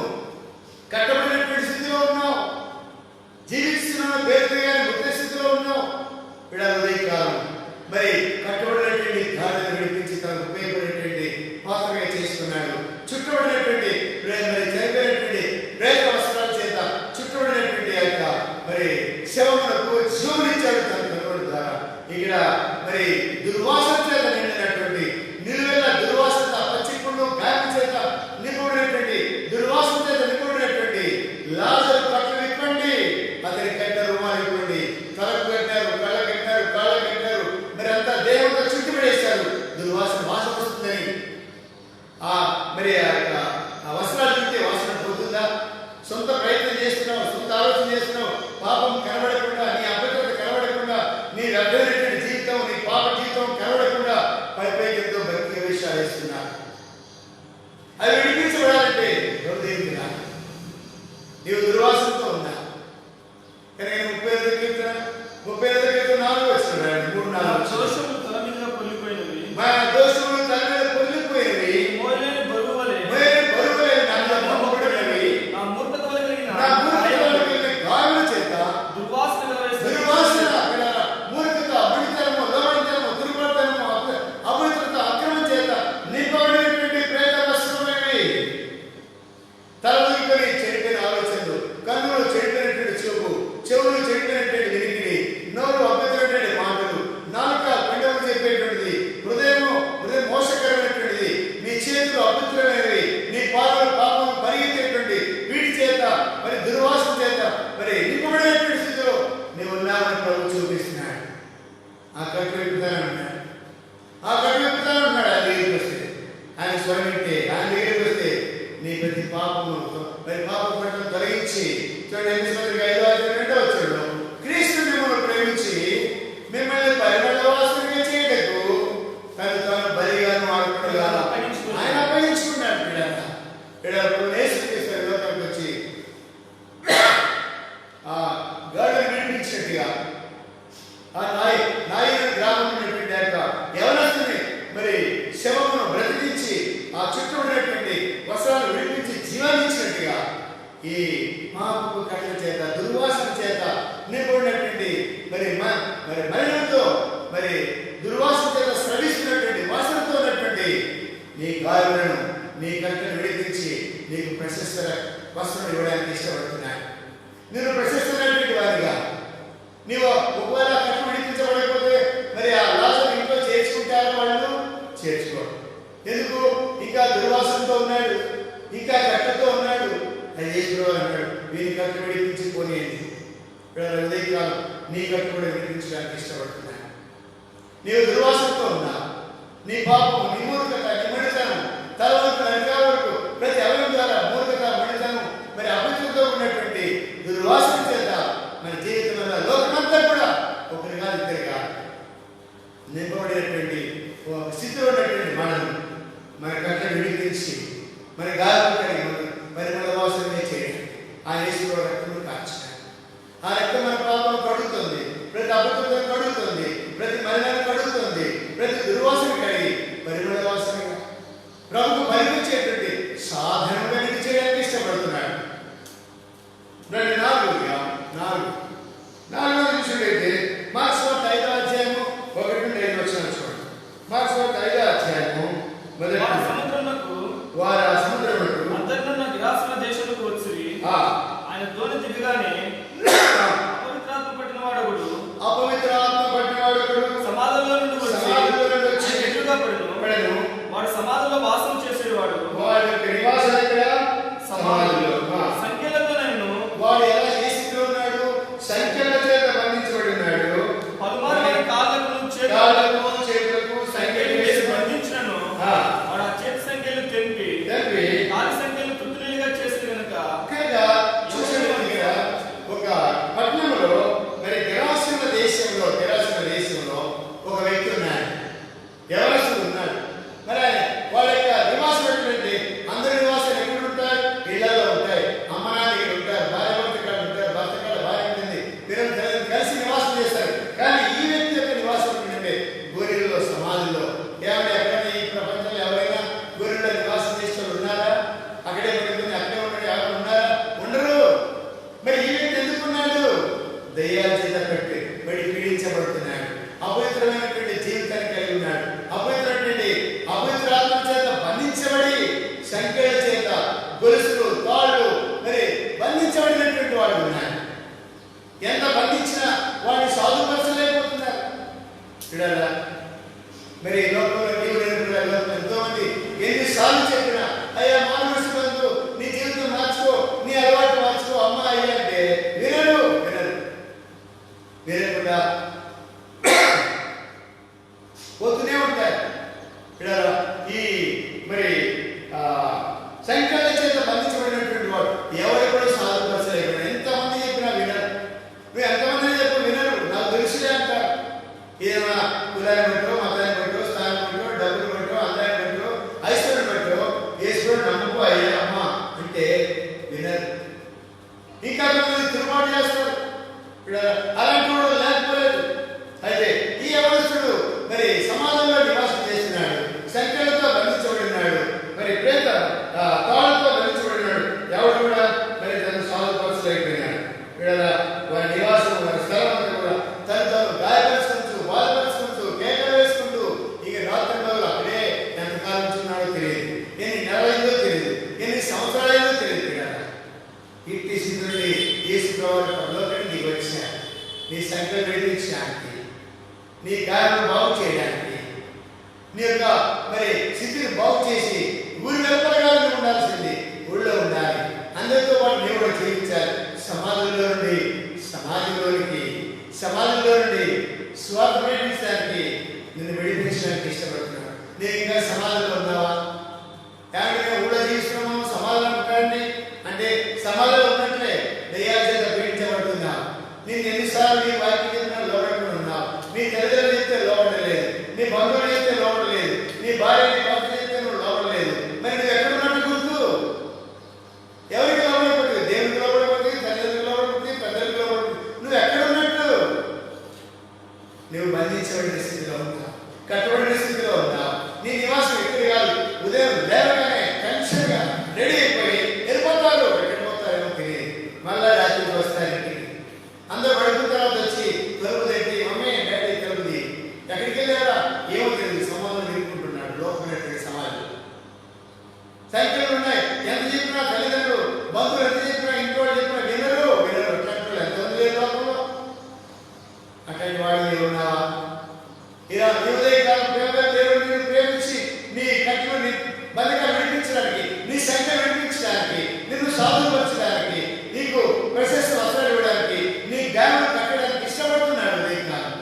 కట్టబడినటువంటి స్థితిలో ఉన్నావు. జీవిస్తున్నావు, పేరుతో కానీ ముక్త స్థితిలో ఉన్నావు. విడాల ఉదయకాలం మరి కట్టబడినటువంటి దారిని విడిపించి తనకు ఉపయోగపడేటువంటి పాత్రగా చేసుకున్నాడు. చుట్టబడినటువంటి మరి చనిపోయినటువంటి ప్రేత వస్త్రాల చేత చుట్టబడినటువంటి యొక్క మరి శవములకు జీవనిచ్చాడు తన కనుగొన ద్వారా. ఇక్కడ మరి దుర్వాసన చేత నిండినటువంటి నిలువెల్ల దుర్వాసన, పచ్చిపుండు గాలి చేత నింపబడినటువంటి దుర్వాసన చేత నింపబడినటువంటి లాజరు పట్ల విప్పండి. అతని కట్టారు, రుమాలు ఇవ్వండి, తలకు కట్టారు, కళ్ళ కట్టారు, కాళ్ళ కట్టారు, మరి అంతా దేవుడితో చుట్టుపడేశారు. దుర్వాసన వాసన వస్తుందని మరి ఆ వస్త్రాలు చూస్తే వాసన పోతుందా? సొంత ప్రయత్నం చేస్తున్నావు, సొంత ఆలోచన చేస్తున్నావు, పాపం కనబడకుండా, నీ అభద్రత కనబడకుండా, నీ వ్యర్థమైనటువంటి జీవితం, నీ పాప జీవితం కట్టు విప్పుతానన్నాడు. ఆ కట్టు విప్పుతానన్నాడు. ఆయన దగ్గరికి వస్తే, ఆయన స్వరం వింటే, ఆయన దగ్గరికి వస్తే నీ ప్రతి పాపము మరి పాప పట్ల తొలగించి చూడండి 5:2 వచ్చాడు. క్రీస్తు మిమ్మల్ని ప్రేమించి మిమ్మల్ని పరిమళ వాసనగా చేయటకు తను తాను బలిగాను ఆడుకుంటుగా ఆయన అప్పగించుకున్నాడు. పిల్లలు నేర్చుకునేస్తారు లోకానికి వచ్చి ఆ గాడును వినిపించినట్టుగా ఆ నాయ గ్రామం పెట్టాక ఎవరొస్తుంది మరి శవమును బ్రతికించి ఆ చుట్టూ ఉన్నటువంటి వస్త్రాలు విడిపించి జీవాన్నిచ్చినట్టుగా ఈ మహాత్మ కళ్ళ చేత దుర్వాసన చేత నింపబడినటువంటి మరి మరణంతో మరి దుర్వాసన చేత స్రవిస్తున్నటువంటి వాసనతో ఉన్నటువంటి నీ గాలులను నీ కట్టను విడిపించి నీకు ప్రశస్త వస్త్రం ఇవ్వడానికి ఇష్టపడుతున్నాను. నేను ప్రశస్తమైనటువంటి వారిగా నీవు ఒకవేళ కట్టు విడిపించబడకపోతే మరి ఆ లాజరు ఇంట్లో చేర్చుకుంటారు, వాళ్ళు చేర్చుకోరు. ఎందుకు? ఇంకా దుర్వాసనతో ఉన్నాడు, ఇంకా కట్టుతో ఉన్నాడు. అది యేసుప్రభువు అన్నాడు, వీని కట్టు విడిపించి పోనీయండి. ఉదయకాలం నీ కట్టు కూడా విడిపించడానికి ఇష్టపడుతున్నాను. నీవు దుర్వాసనతో ఉన్నా, నీ పాపం, నీ మూర్ఖత, నీ మణితనం తల వరకు నడికా వరకు ప్రతి అవయం ద్వారా మూర్ఖత, మణితనం మరి అభివృద్ధితో ఉన్నటువంటి దుర్వాసన చేత మన జీవితంలో లోకమంతా కూడా ఒకరిగా ఇద్దరిగా నింపబడినటువంటి స్థితిలో ఉన్నటువంటి మనల్ని మన కట్టను విడిపించి మన గాలి పరిమళ వాసనమే చేయండి. ఆ యేసుప్రభువు రక్తము కాల్చాడు. ఆ రక్తం మన పాపం కడుగుతుంది, ప్రతి అబద్ధం కడుగుతుంది, ప్రతి మలినాన్ని కడుగుతుంది, ప్రతి దుర్వాసన కడిగి పరిమళ వాసనగా ప్రభుకు పరిమించేటువంటి సాధనగా నీకు చేయడానికి ఇష్టపడుతున్నాడు. 4 చూసినట్లయితే మార్క్స్ వార్త 5వ అధ్యాయము 1-5 వచనాలు చూడండి. మార్క్స్ వార్త 5వ అధ్యాయము మొదటి వారు ఆ సముద్రమునకు అంతర్గత గిరాసుల దేశమునకు వచ్చి ఆయన దోణి దిగగానే అపవిత్రాత్మ పట్టిన వాడు సమాధుల్లో నుండి వచ్చి ఎదురుగా పడెను. వాడు సమాధిలో వాసం చేసేవాడు. వాడి నివాసం ఎక్కడ? సమాధిలో. సంఖ్యలతో నేను వాడు ఎలా చేస్తూ ఉన్నాడు? సంఖ్యల చేత బంధించబడి ఉన్నాడు. పలుమారు వారి కాళ్ళకు చేతులకు సంఖ్యలు వేసి బంధించినను వాడు ఆ చేతి సంఖ్యలు తెంపి కాలి సంఖ్యలు తృప్తిగా చేసి కనుక ఒక పట్టణంలో మరి గెరాసిన దేశంలో ఒక వ్యక్తి ఉన్నాడు. ఎవరస్తులు ఉన్నాడు. మరి వాళ్ళ యొక్క నివాసం ఎటువంటి అందరి నివాసాలు ఎక్కడ ఉంటాయి? ఇళ్లలో ఉంటాయి. అమ్మ నాన్న ఇక్కడ ఉంటారు, భార్య భర్త ఇక్కడ ఉంటారు, భర్త కాడ భార్య ఉంటుంది, పిల్లలు కలిసి నివాసం చేస్తారు. కానీ ఈ వ్యక్తి యొక్క నివాసం ఏంటంటే గొర్రెల్లో, సమాధుల్లో. ఏమైనా ఎక్కడైనా ఈ ప్రపంచంలో ఎవరైనా గొర్రెల్లో నివాసం చేసే ఉన్నారా? అక్కడే ఉంటుంది, అక్కడే ఉంటాడు, ఎవరు ఉన్నారా? ఉండరు. మరి ఈ వ్యక్తి ఎందుకున్నాడు? దయ్యాల చేత బడి పీడించబడుతున్నాడు. అపవిత్రమైనటువంటి జీవితాన్ని కలిగి ఉన్నాడు. అపవిత్రాత్మ చేత బంధించబడి సంఖ్యల చేత గొలుసులు, తాళ్ళు మరి బంధించబడినటువంటి వాడు ఉన్నాడు. ఎంత బంధించినా వాడిని సాధుపరచలేకపోతున్నారు. చూడాలా మరి లోకంలో ఎంతో మంది ఎన్నిసార్లు చెప్పినా అయ్యా మానవుడు బంధు, నీ జీవితం మార్చుకో, నీ అలవాటు మార్చుకో, అమ్మ అయ్యా అంటే వినకుండా పోతూనే ఉంటారు. ఈ మరి సంఖ్యల చేత బంధించబడినటువంటి వాడు ఎవరు కూడా సాధుపరచలేకపోయినా ఎంతమంది చెప్పినా వినరు. నువ్వు ఎంతమంది చెప్పి వినరు. నాకు తెలుసులే అంటారు. ఏదైనా కులాన్ని బట్టో, మతాన్ని బట్టో, స్థానం బట్టో, డబ్బులు బట్టో, అందాన్ని బట్టో, ఐశ్వర్యం బట్టో యేసుని నమ్ముకో అయ్యా అమ్మ అంటే వినరు. ఇంకా కొంతమంది తిరుగుబాటు చేస్తారు. అలాంటి వాడు లేకపోలేదు. అయితే ఈ యవనస్తుడు మరి సమాజంలో నివాసం చేస్తున్నాడు, సంఖ్యలతో బంధించబడినాడు, మరి ప్రేత తాళ్ళతో బంధించబడినాడు. ఎవడు కూడా మరి తను సాధుపరచలేకపోయినాడు. వారి నివాసం, వారి స్థలం అంతా కూడా తను గాయపరుచుకుంటూ, బాధపరుచుకుంటూ, కేకలు వేసుకుంటూ ఇక రాత్రి రోజులు అక్కడే ఎంతకాలం ఉంచున్నాడో తెలియదు, ఎన్ని నెలలైందో తెలియదు, ఎన్ని సంవత్సరాలైందో తెలియదు. ఇట్టి స్థితిని యేసుప్రభువు పరలోకానికి దిగి వచ్చాడు. నీ సంఖ్యలు విడిపించడానికి, నీ గాయాలను బాగు చేయడానికి, నీ యొక్క మరి స్థితిని బాగు చేసి ఊరి వెలుపలగా ఉండాల్సింది ఊళ్ళో ఉండాలి. అందరితో పాటు నీవు కూడా జీవించాలి. సమాజంలో నుండి స్వార్థ ప్రకటించడానికి, నిన్ను విడిపించడానికి ఇష్టపడుతున్నాడు. నేను ఇంకా సమాధిలో ఉన్నావా? ఏమైనా ఊళ్ళో జీవిస్తున్నాము, సమాధిలో ఉంటాడండి అంటే సమాధిలో ఉన్నట్లే దయ్యాల చేత పీడించబడుతున్నావు. నేను ఎన్నిసార్లు నీ వారికి చెప్పినా లోబడుకుని ఉన్నావు. నీ తల్లిదండ్రులు చెప్తే లోబడలేదు, నీ బంధువులు చెప్తే లోబడలేదు, నీ భార్య నీ భర్త చెప్తే నువ్వు లోబడలేదు. మరి నువ్వు ఎక్కడ ఉన్నట్టు గుర్తు? ఎవరికి లోబడకూడదు? దేవునికి లోబడకూడదు, తల్లిదండ్రులకు లోబడకూడదు, పెద్దలకు లోబడకూడదు. నువ్వు ఎక్కడ ఉన్నట్టు? నువ్వు బంధించబడిన స్థితిలో ఉన్నావు, కట్టబడిన స్థితిలో ఉన్నావు. నీ నివాసం ఎక్కడ కాదు. ఉదయం లేవగానే టెన్షన్గా రెడీ అయిపోయి వెళ్ళిపోతారు. ఎక్కడికి పోతారేమో తెలియదు. మళ్ళా రాత్రికి వస్తారు ఇంటికి. అందరూ పడుకున్న తర్వాత వచ్చి తలుపు తట్టి, మమ్మీ డాడీ తలుపుది, ఎక్కడికి వెళ్ళారా ఏమో తెలియదు. సమాధానం నిలుపుకుంటున్నాడు లోకమైనటువంటి సమాజం. సైకిళ్ళు ఉన్నాయి, ఎంత చెప్పినా తల్లిదండ్రులు బంధువులు ఎంత చెప్పినా ఇంట్లో చెప్పినా వినరు. అట్లాంటి ఎంతమంది లేదు లోకంలో. అట్లాంటి వాడు నీవు ఉన్నావా? ఇలా ఉదయకాలం ప్రేమగా దేవుడిని ప్రేమించి నీ కట్టుని బలిగా విడిపించడానికి, నీ సంఖ్య విడిపించడానికి, నిన్ను సాధుపరచడానికి, నీకు ప్రశస్త వస్త్రాలు ఇవ్వడానికి, నీ జ్ఞానం కట్టడానికి ఇష్టపడుతున్నాడు ఉదయకాలం.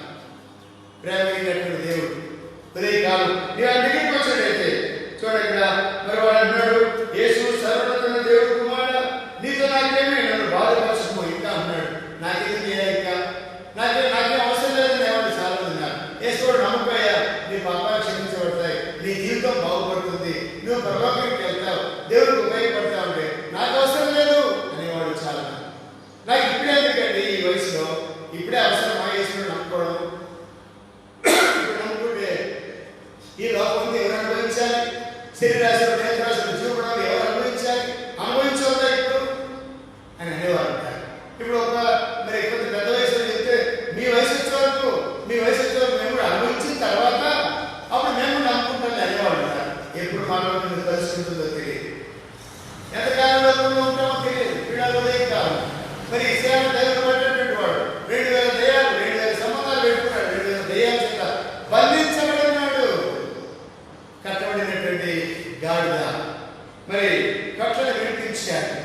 ప్రేమ కలిగినటువంటి దేవుడు ఉదయకాలం నీవు ఆయన దగ్గరికి వచ్చాడైతే చూడండి, మరి వాడు అన్నాడు, యేసు సర్వోన్నతుడైన దేవుడు కుమారుడా, నీతో నాకేమే, నన్ను బాధపరచము ఇంకా అన్నాడు. నాకెందుకు ఇంకా నాకేం అవసరం లేదని ఎవరు చాలా ఉన్నారు. యేసుడు నమ్మకయ్యా, నీ పాపాలు క్షమించబడతాయి, నీ జీవితం బాగుపడుతుంది, నువ్వు పరలోకానికి వెళ్తావు, దేవుడికి ఉపయోగపడతా ఉంటే నాకు అవసరం లేదు అనేవాడు చాలా. నాకు ఇప్పుడే ఎందుకండి ఈ వయసులో, ఇప్పుడే అవసరం ఆ వయసులో నమ్ముకోవడం. ఇప్పుడు నమ్ముకుంటే ఈ లోకం ఎవరు అనుభవించాలి? శరీరాశులు నేత్రాశులు చూపడం ఎవరు అనుభవించాలి? అనుభవించవద్దా ఇప్పుడు అని అనేవారు. ఇప్పుడు ఒక మరి కొంచెం పెద్ద వయసులో చెప్తే మీ వయసు వచ్చే వరకు మేము కూడా అనుభవించిన తర్వాత అప్పుడు మేము నమ్ముకుంటాం అనేవాడు. ఎప్పుడు మానవుడిని కలుసుకుంటుందో తెలియదు, ఎంతకాలంలో ఉంటామో తెలియదు. క్రీడలు కాలం మరి సేవ దైవం పడినటువంటి వాడు 2000 దయ్యాలు 2000 సంబంధాలు పెట్టుకున్నాడు. 2000 దయ్యాల చేత బంధించబడినాడు. కట్టబడినటువంటి గాడిద మరి కట్టలను విడిపించాడు.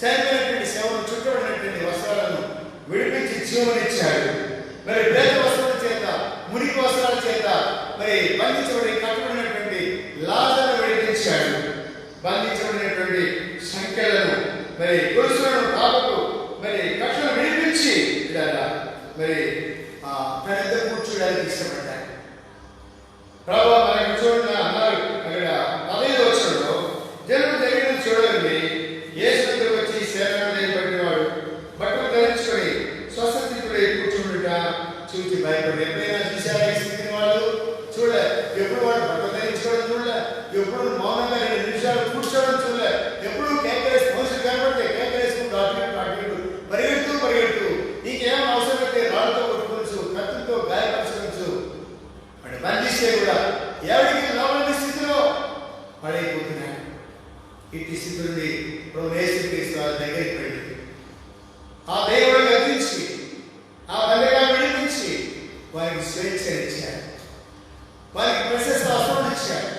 చనిపోయినటువంటి శవను చుట్టబడినటువంటి వస్త్రాలను విడిపించి జీవనిచ్చాడు. మరి ప్రేత వస్త్రాల చేత, మురికి వస్త్రాల చేత మరి బంధించబడి కట్టబడినటువంటి లాజరును విడిపించాడు. బంధించబడినటువంటి సంఖ్యలను మరి పురుషులను పాపకు మరి కట్టలను విడిపించి మరి తన ఇద్దరు కూర్చోడానికి ఇష్టపడ్డాడు. ప్రభు మనకి చూడండి అన్నారు అక్కడ 15వ వచనంలో, జనులు జరిగినది చూడండి, యేసు దగ్గరకు వచ్చి సేవకుడు పట్టినవాడు బట్టలు ధరించుకొని స్వస్థితుడై కూర్చుండుట చూసి భయపడి. ఎప్పుడైనా చూశారా ఈ స్థితిని? వాళ్ళు చూడలే. ఎప్పుడు వాడు బట్టలు ధరించుకోవడం చూడలే, ఎప్పుడు మౌనంగా 2 నిమిషాలు కూర్చోవడం చూడలే. ఎప్పుడు కేకలేసి మనుషులు కనబడితే కేకలేసుకుని అటు పరిగెడుతూ నీకేం అవసరమైతే రాళ్ళతో కొట్టుకోవచ్చు, కత్తులతో గాయపరచుకోవచ్చు. వాడు బంధిస్తే కూడా ఎవరికి లోపలి స్థితిలో పడైపోతున్నాడు. ఇట్టి స్థితి నుండి ప్రభు యేసుక్రీస్తు వారి దగ్గరికి వెళ్ళి ఆ దేవుడు గద్దించి ఆ బంధగా విడిపించి వారికి స్వేచ్ఛనిచ్చాడు, వారికి ప్రశస్త వస్త్రాలు ఇచ్చాడు,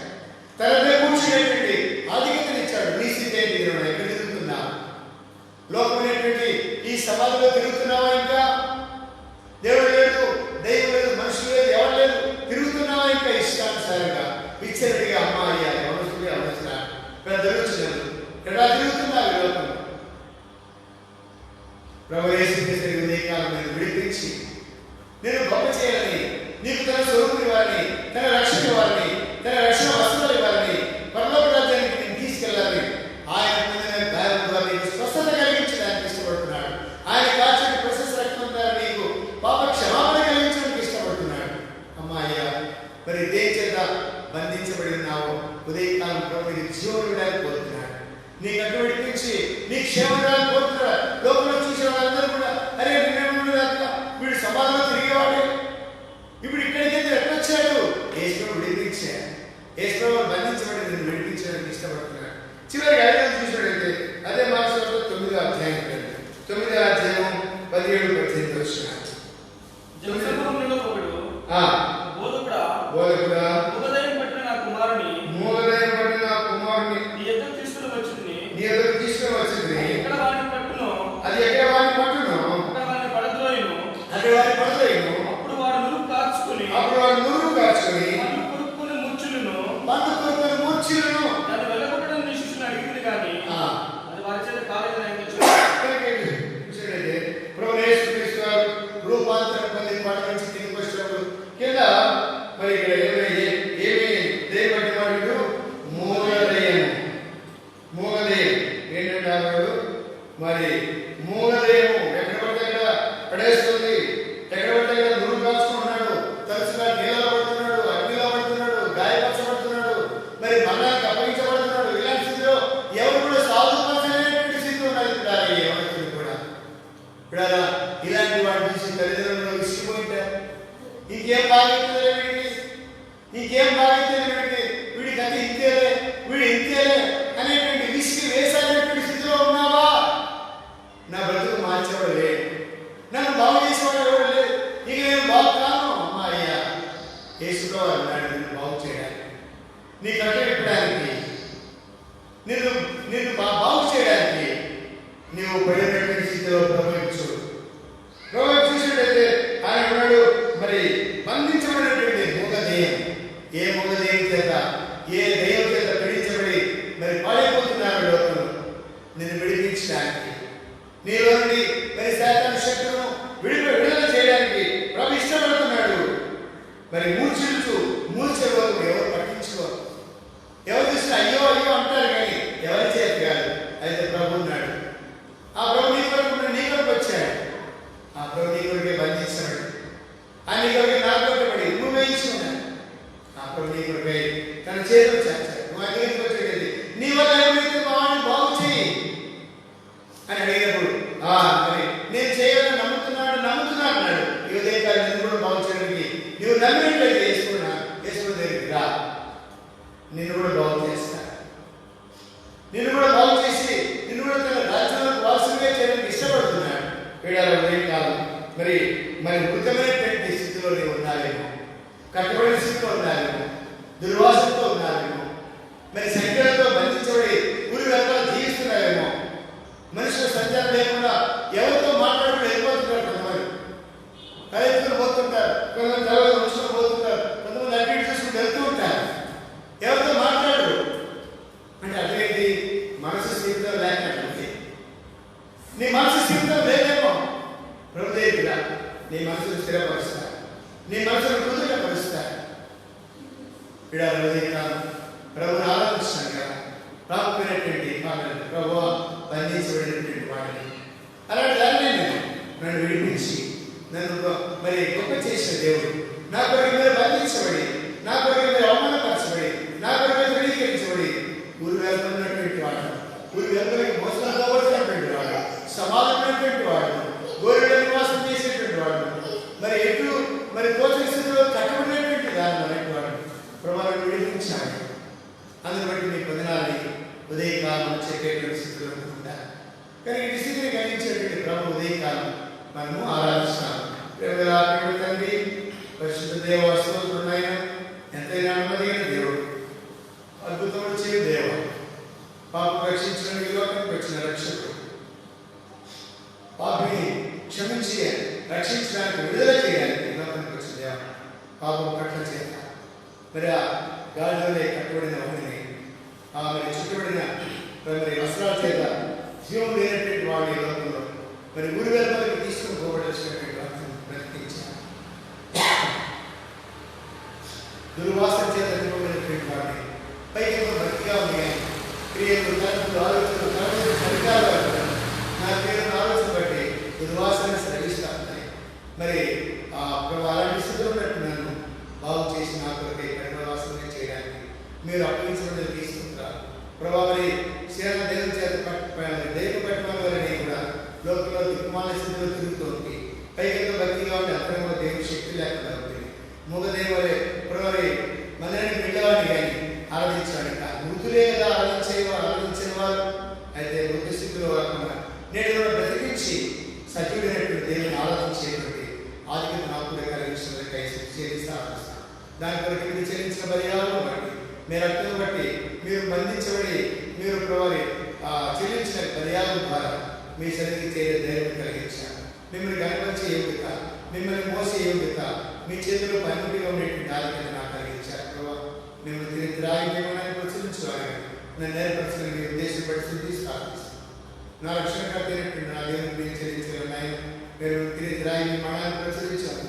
తన దగ్గర కూర్చునేటువంటి ఆధిక్యతనిచ్చాడు. నీ స్థితి ఏంటి? నేను ఎక్కడ తిరుగుతున్నా? లోకమైనటువంటి ఈ సమాధిలో తిరుగుతున్నావా? ఇంకా దేవుడు లేదు, దైవం లేదు, మనుషులు లేదు, ఎవరు లేదు, తిరుగుతున్నావా ఇంకా ఇష్టానుసారంగా విచ్చలడిగా అమ్మ అయ్యాలి, మనుషులుగా అవసరం పెద్దలు వచ్చినారు. ఎలా తిరుగుతున్నారు లోకంలో? ప్రభు యేసుక్రీస్తు ఉదయకాలం నేను విడిపించి నేను గొప్ప చేయాలని, నీకు తన స్వరూపుని వారిని, తన రక్షణ వారిని, తన రక్షణ వస్త్రాలు ఇవ్వాలని, పరలోక రాజ్యానికి నేను తీసుకెళ్ళాలి. ఆయన పొందిన గాయం ద్వారా నీకు స్వస్థత కలిగించడానికి ఇష్టపడుతున్నాడు. ఆయన కాచిన ప్రశస్త రక్తం ద్వారా నీకు పాప క్షమాపణ కలిగించడానికి ఇష్టపడుతున్నాడు. అమ్మాయ్యా, మరి దేని చేత బంధించబడి ఉన్నావో ఉదయకాలం ప్రభు నీకు జీవనం ఇవ్వడానికి కోరుతున్నాడు. నీ కట్టు విడిపించి నీ క్షేమం కోరుతున్నాడు. లోకంలో చూసిన వాళ్ళందరూ కూడా అరే వీడు సమాజంలో తిరిగేవాడే, ఇప్పుడు ఇక్కడికి ఎట్లా వచ్చాడు? యేసు విడిపించాడు. యేసు బంధించబడి నేను విడిపించడానికి ఇష్టపడుతున్నాడు. చివరికి 5వ చూసినట్లయితే అదే మార్క్స్ 9వ అధ్యాయం 9వ అధ్యాయం 17-18 వచ్చిన బోధకుడా మూగదయం పట్టిన నా కుమారుని నీ ఎదురు తీసుకుని వచ్చింది. ఎక్కడ వాడిని పట్టును అది ఎక్కడ వాడిని పడద్రోయును. అప్పుడు వాడు నువ్వు కాచు యేసులో అన్నాడు నిన్ను బాగు చేయడానికి, నీ కట్టె విప్పడానికి, నిన్ను బాగు చేయడానికి నీవు పడినటువంటి స్థితిలో ప్రభావించు. చూసినట్టయితే ఆయన ఉన్నాడు. మరి బంధించబడినటువంటి మూగదేయం, ఏ మూగదేయం చేత, ఏ దెయ్యం చేత పీడించబడి మరి పాడైపోతున్నారు లోకంలో, నిన్ను విడిపించడానికి, నీలో నుండి మరి శాతాను శక్తులను విడుదల చేయడానికి ప్రభు ఇష్టపడుతున్నాడు. మరి మూర్ఛలోకం ఎవరు పట్టించుకోరు, ఎవరు చూసినా అయ్యో అయ్యో అంటారు, కానీ ఎవరి చేత కాదు. అయితే ప్రభు ఉన్నాడు. ఆ ప్రభు నీ కొరకు వచ్చాడు. ఆ ప్రభు నీ కొరకే బంధించాడు. ఆయన నీ కొరకే నాకొట్టబడి నువ్వు వేయించుకున్నాడు. ఆ ప్రభు నీ కొరకే తన చేతులు చేర్చాడు. నువ్వు అడిగిన వచ్చేది నీ వల్ల ఏమైతే బాగు చేయి అని అడిగినప్పుడు మరి నేను చేయాలని నమ్ముతున్నాడు అన్నాడు. ఈ ఉదయకాలం నిన్ను కూడా బాగు చేయడానికి నువ్వు నమ్మినట్లయితే వేసుకున్నా దగ్గరికి రా, నిన్ను కూడా బాగు చేస్తా. నిన్ను కూడా బాగు చేసి నిన్ను కూడా తన రాజ్యంలోకి వారసులుగా చేయడానికి ఇష్టపడుతున్నాడు. వీడాల ఉదయకాలం మరి మృతమైనటువంటి స్థితిలో నీవు ఉన్నావేమో, కట్టబడిన స్థితిలో ఉన్నావేమో, దుర్వాసనతో ఉన్నావేమో, మరి సంఖ్యలతో బంధించబడి ఊరి వెనకాల జీవిస్తున్నావేమో, మనుషుల సంచారం లేకుండా ఎవరితో మాట్లాడుతూ వెళ్ళిపోతుంటారు. కొంతమంది కలెక్టర్లు పోతుంటారు, కొంతమంది తర్వాత మనుషులు పోతుంటారు, కొంతమంది అడ్మిట్ చూసుకుని వెళ్తూ ఉంటారు. ఎవరితో మాట్లాడరు అంటే అదేంటి? మనసు స్థితిలో లేకపోతే, నీ మనసు స్థితిలో లేదేమో ప్రభు దగ్గర నీ మనసును స్థిరపరుస్తా, నీ మనసును కుదుటపరుస్తా. ప్రభుని ఆలోచిస్తాను కదా, రాకపోయినటువంటి మాటలు, ప్రభు బంధించబడినటువంటి మాటలు, అలాంటి దాన్ని నన్ను విడిపించి నన్ను మరి గొప్ప చేసిన దేవుడు, నా కొరకు మీరు బంధించబడి, నా కొరకు మీరు అవమానపరచబడి, నా కొరకు ధృవీకరించబడి ఊరు వెళ్తున్నటువంటి వాడు, ఊరు వెళ్తున్న మోసం పోగొట్టినటువంటి వాడు, సమాధానమైనటువంటి వాడు, గోరెల నివాసం చేసేటువంటి వాడు, మరి ఎటు మరి తోచని స్థితిలో కట్టబడినటువంటి దాని అలాంటి వాడు ప్రభావం విడిపించాడు. అందుని బట్టి మీ పొందినాలని ఉదయకాలం చెప్పేటువంటి స్థితిలో ఉంటారు. కానీ ఈ స్థితిని కలిగించేటువంటి ప్రభు ఉదయకాలం మనము ఆరాధిస్తాం. తండ్రి, పరిశుద్ధ దేవ స్తోత్రుడైన ఎంతైనా నమ్మదగిన దేవుడు, అద్భుతములు చేయు దేవ, పాపం రక్షించడానికి లోకానికి వచ్చిన రక్షకుడు, పాపిని క్షమించి రక్షించడానికి విడుదల చేయడానికి లోకానికి వచ్చిన దేవ, పాపం కట్ల చేత మరి ఆ గాలిలోనే కట్టబడిన వాడిని, మరి చుట్టబడిన మరి వస్త్రాల చేత జీవం లేనటువంటి వాడి లోకంలో మరి ఊరి వెళ్తానికి తీసుకుని పోబడాల్సినటువంటి వాటిని బ్రతికించారు. దుర్వాసన చేత నింపబడినటువంటి వాడిని పైకి భక్తిగా ఉంది, క్రియలు తరపులు ఆలోచనలు సరికాలు నా క్రియలను ఆలోచన బట్టి దుర్వాసన స్రవిస్తూ ఉంటాయి. మరి అలాంటి స్థితిలో ఉన్నట్టు నన్ను బాగు చేసి నా కొరకై పరివాసన చేయడానికి మీరు అప్పగించబడి తీసుకుంటారు. ప్రభావ మరి సేవ దేవుని చేత దైవ పట్టుకోవాలని కూడా లోకంలో దిక్కుమాల స్థితిలో తిరుగుతుంది. పైకి భక్తిగా ఉంటే అంతరంలో దేవుని శక్తి లేకుండా ఉంటుంది. మూగదేవులే ప్రభావి మనల్ని బిడ్డవాడిని కానీ ఆరాధించాడు కాదు, మృతులే కదా ఆరాధించిన వారు. అయితే మృతు స్థితిలో కాకుండా నేను కూడా బ్రతికించి సత్యుడైనటువంటి దేవుని ఆరాధించేటువంటి ఆధిక్యత నాకు కూడా కలిగించినకై చేసి ఆరాధిస్తాను. దాని కొరకు మీరు చెల్లించిన బలియాలను బట్టి, మీ రక్తం బట్టి మీరు బంధించబడి మీరు ప్రభావి చెల్లించిన బలియాల ద్వారా మీ శరీరం చేరే ధైర్యం కలిగించారు. మిమ్మల్ని గణపరిచే యోగ్యత, మిమ్మల్ని మోసే యోగ్యత మీ చేతిలో పనిముట్టిగా ఉండేటువంటి ఆధిక్యత నాకు కలిగించారు. ప్రభావ మిమ్మల్ని తిరిగి రాయిమని ప్రచురించాలని నన్ను నేర్పరచుకుని మీ ఉద్దేశం పడి స్థాపిస్తాను. నా రక్షణగా తిరిగి నా దేవుని మీరు చెల్లించాలని ఆయన మీరు తిరిగి రాయి మనాన్ని ప్రచురించాలి.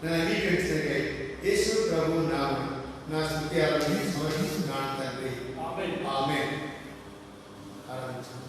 నన్ను అంగీకరించినకై యేసు ప్రభు నామమున నా స్తుతి ఆరాధన సమర్పిస్తున్నాను తండ్రి. ఆమేన్. ఆరాధించండి.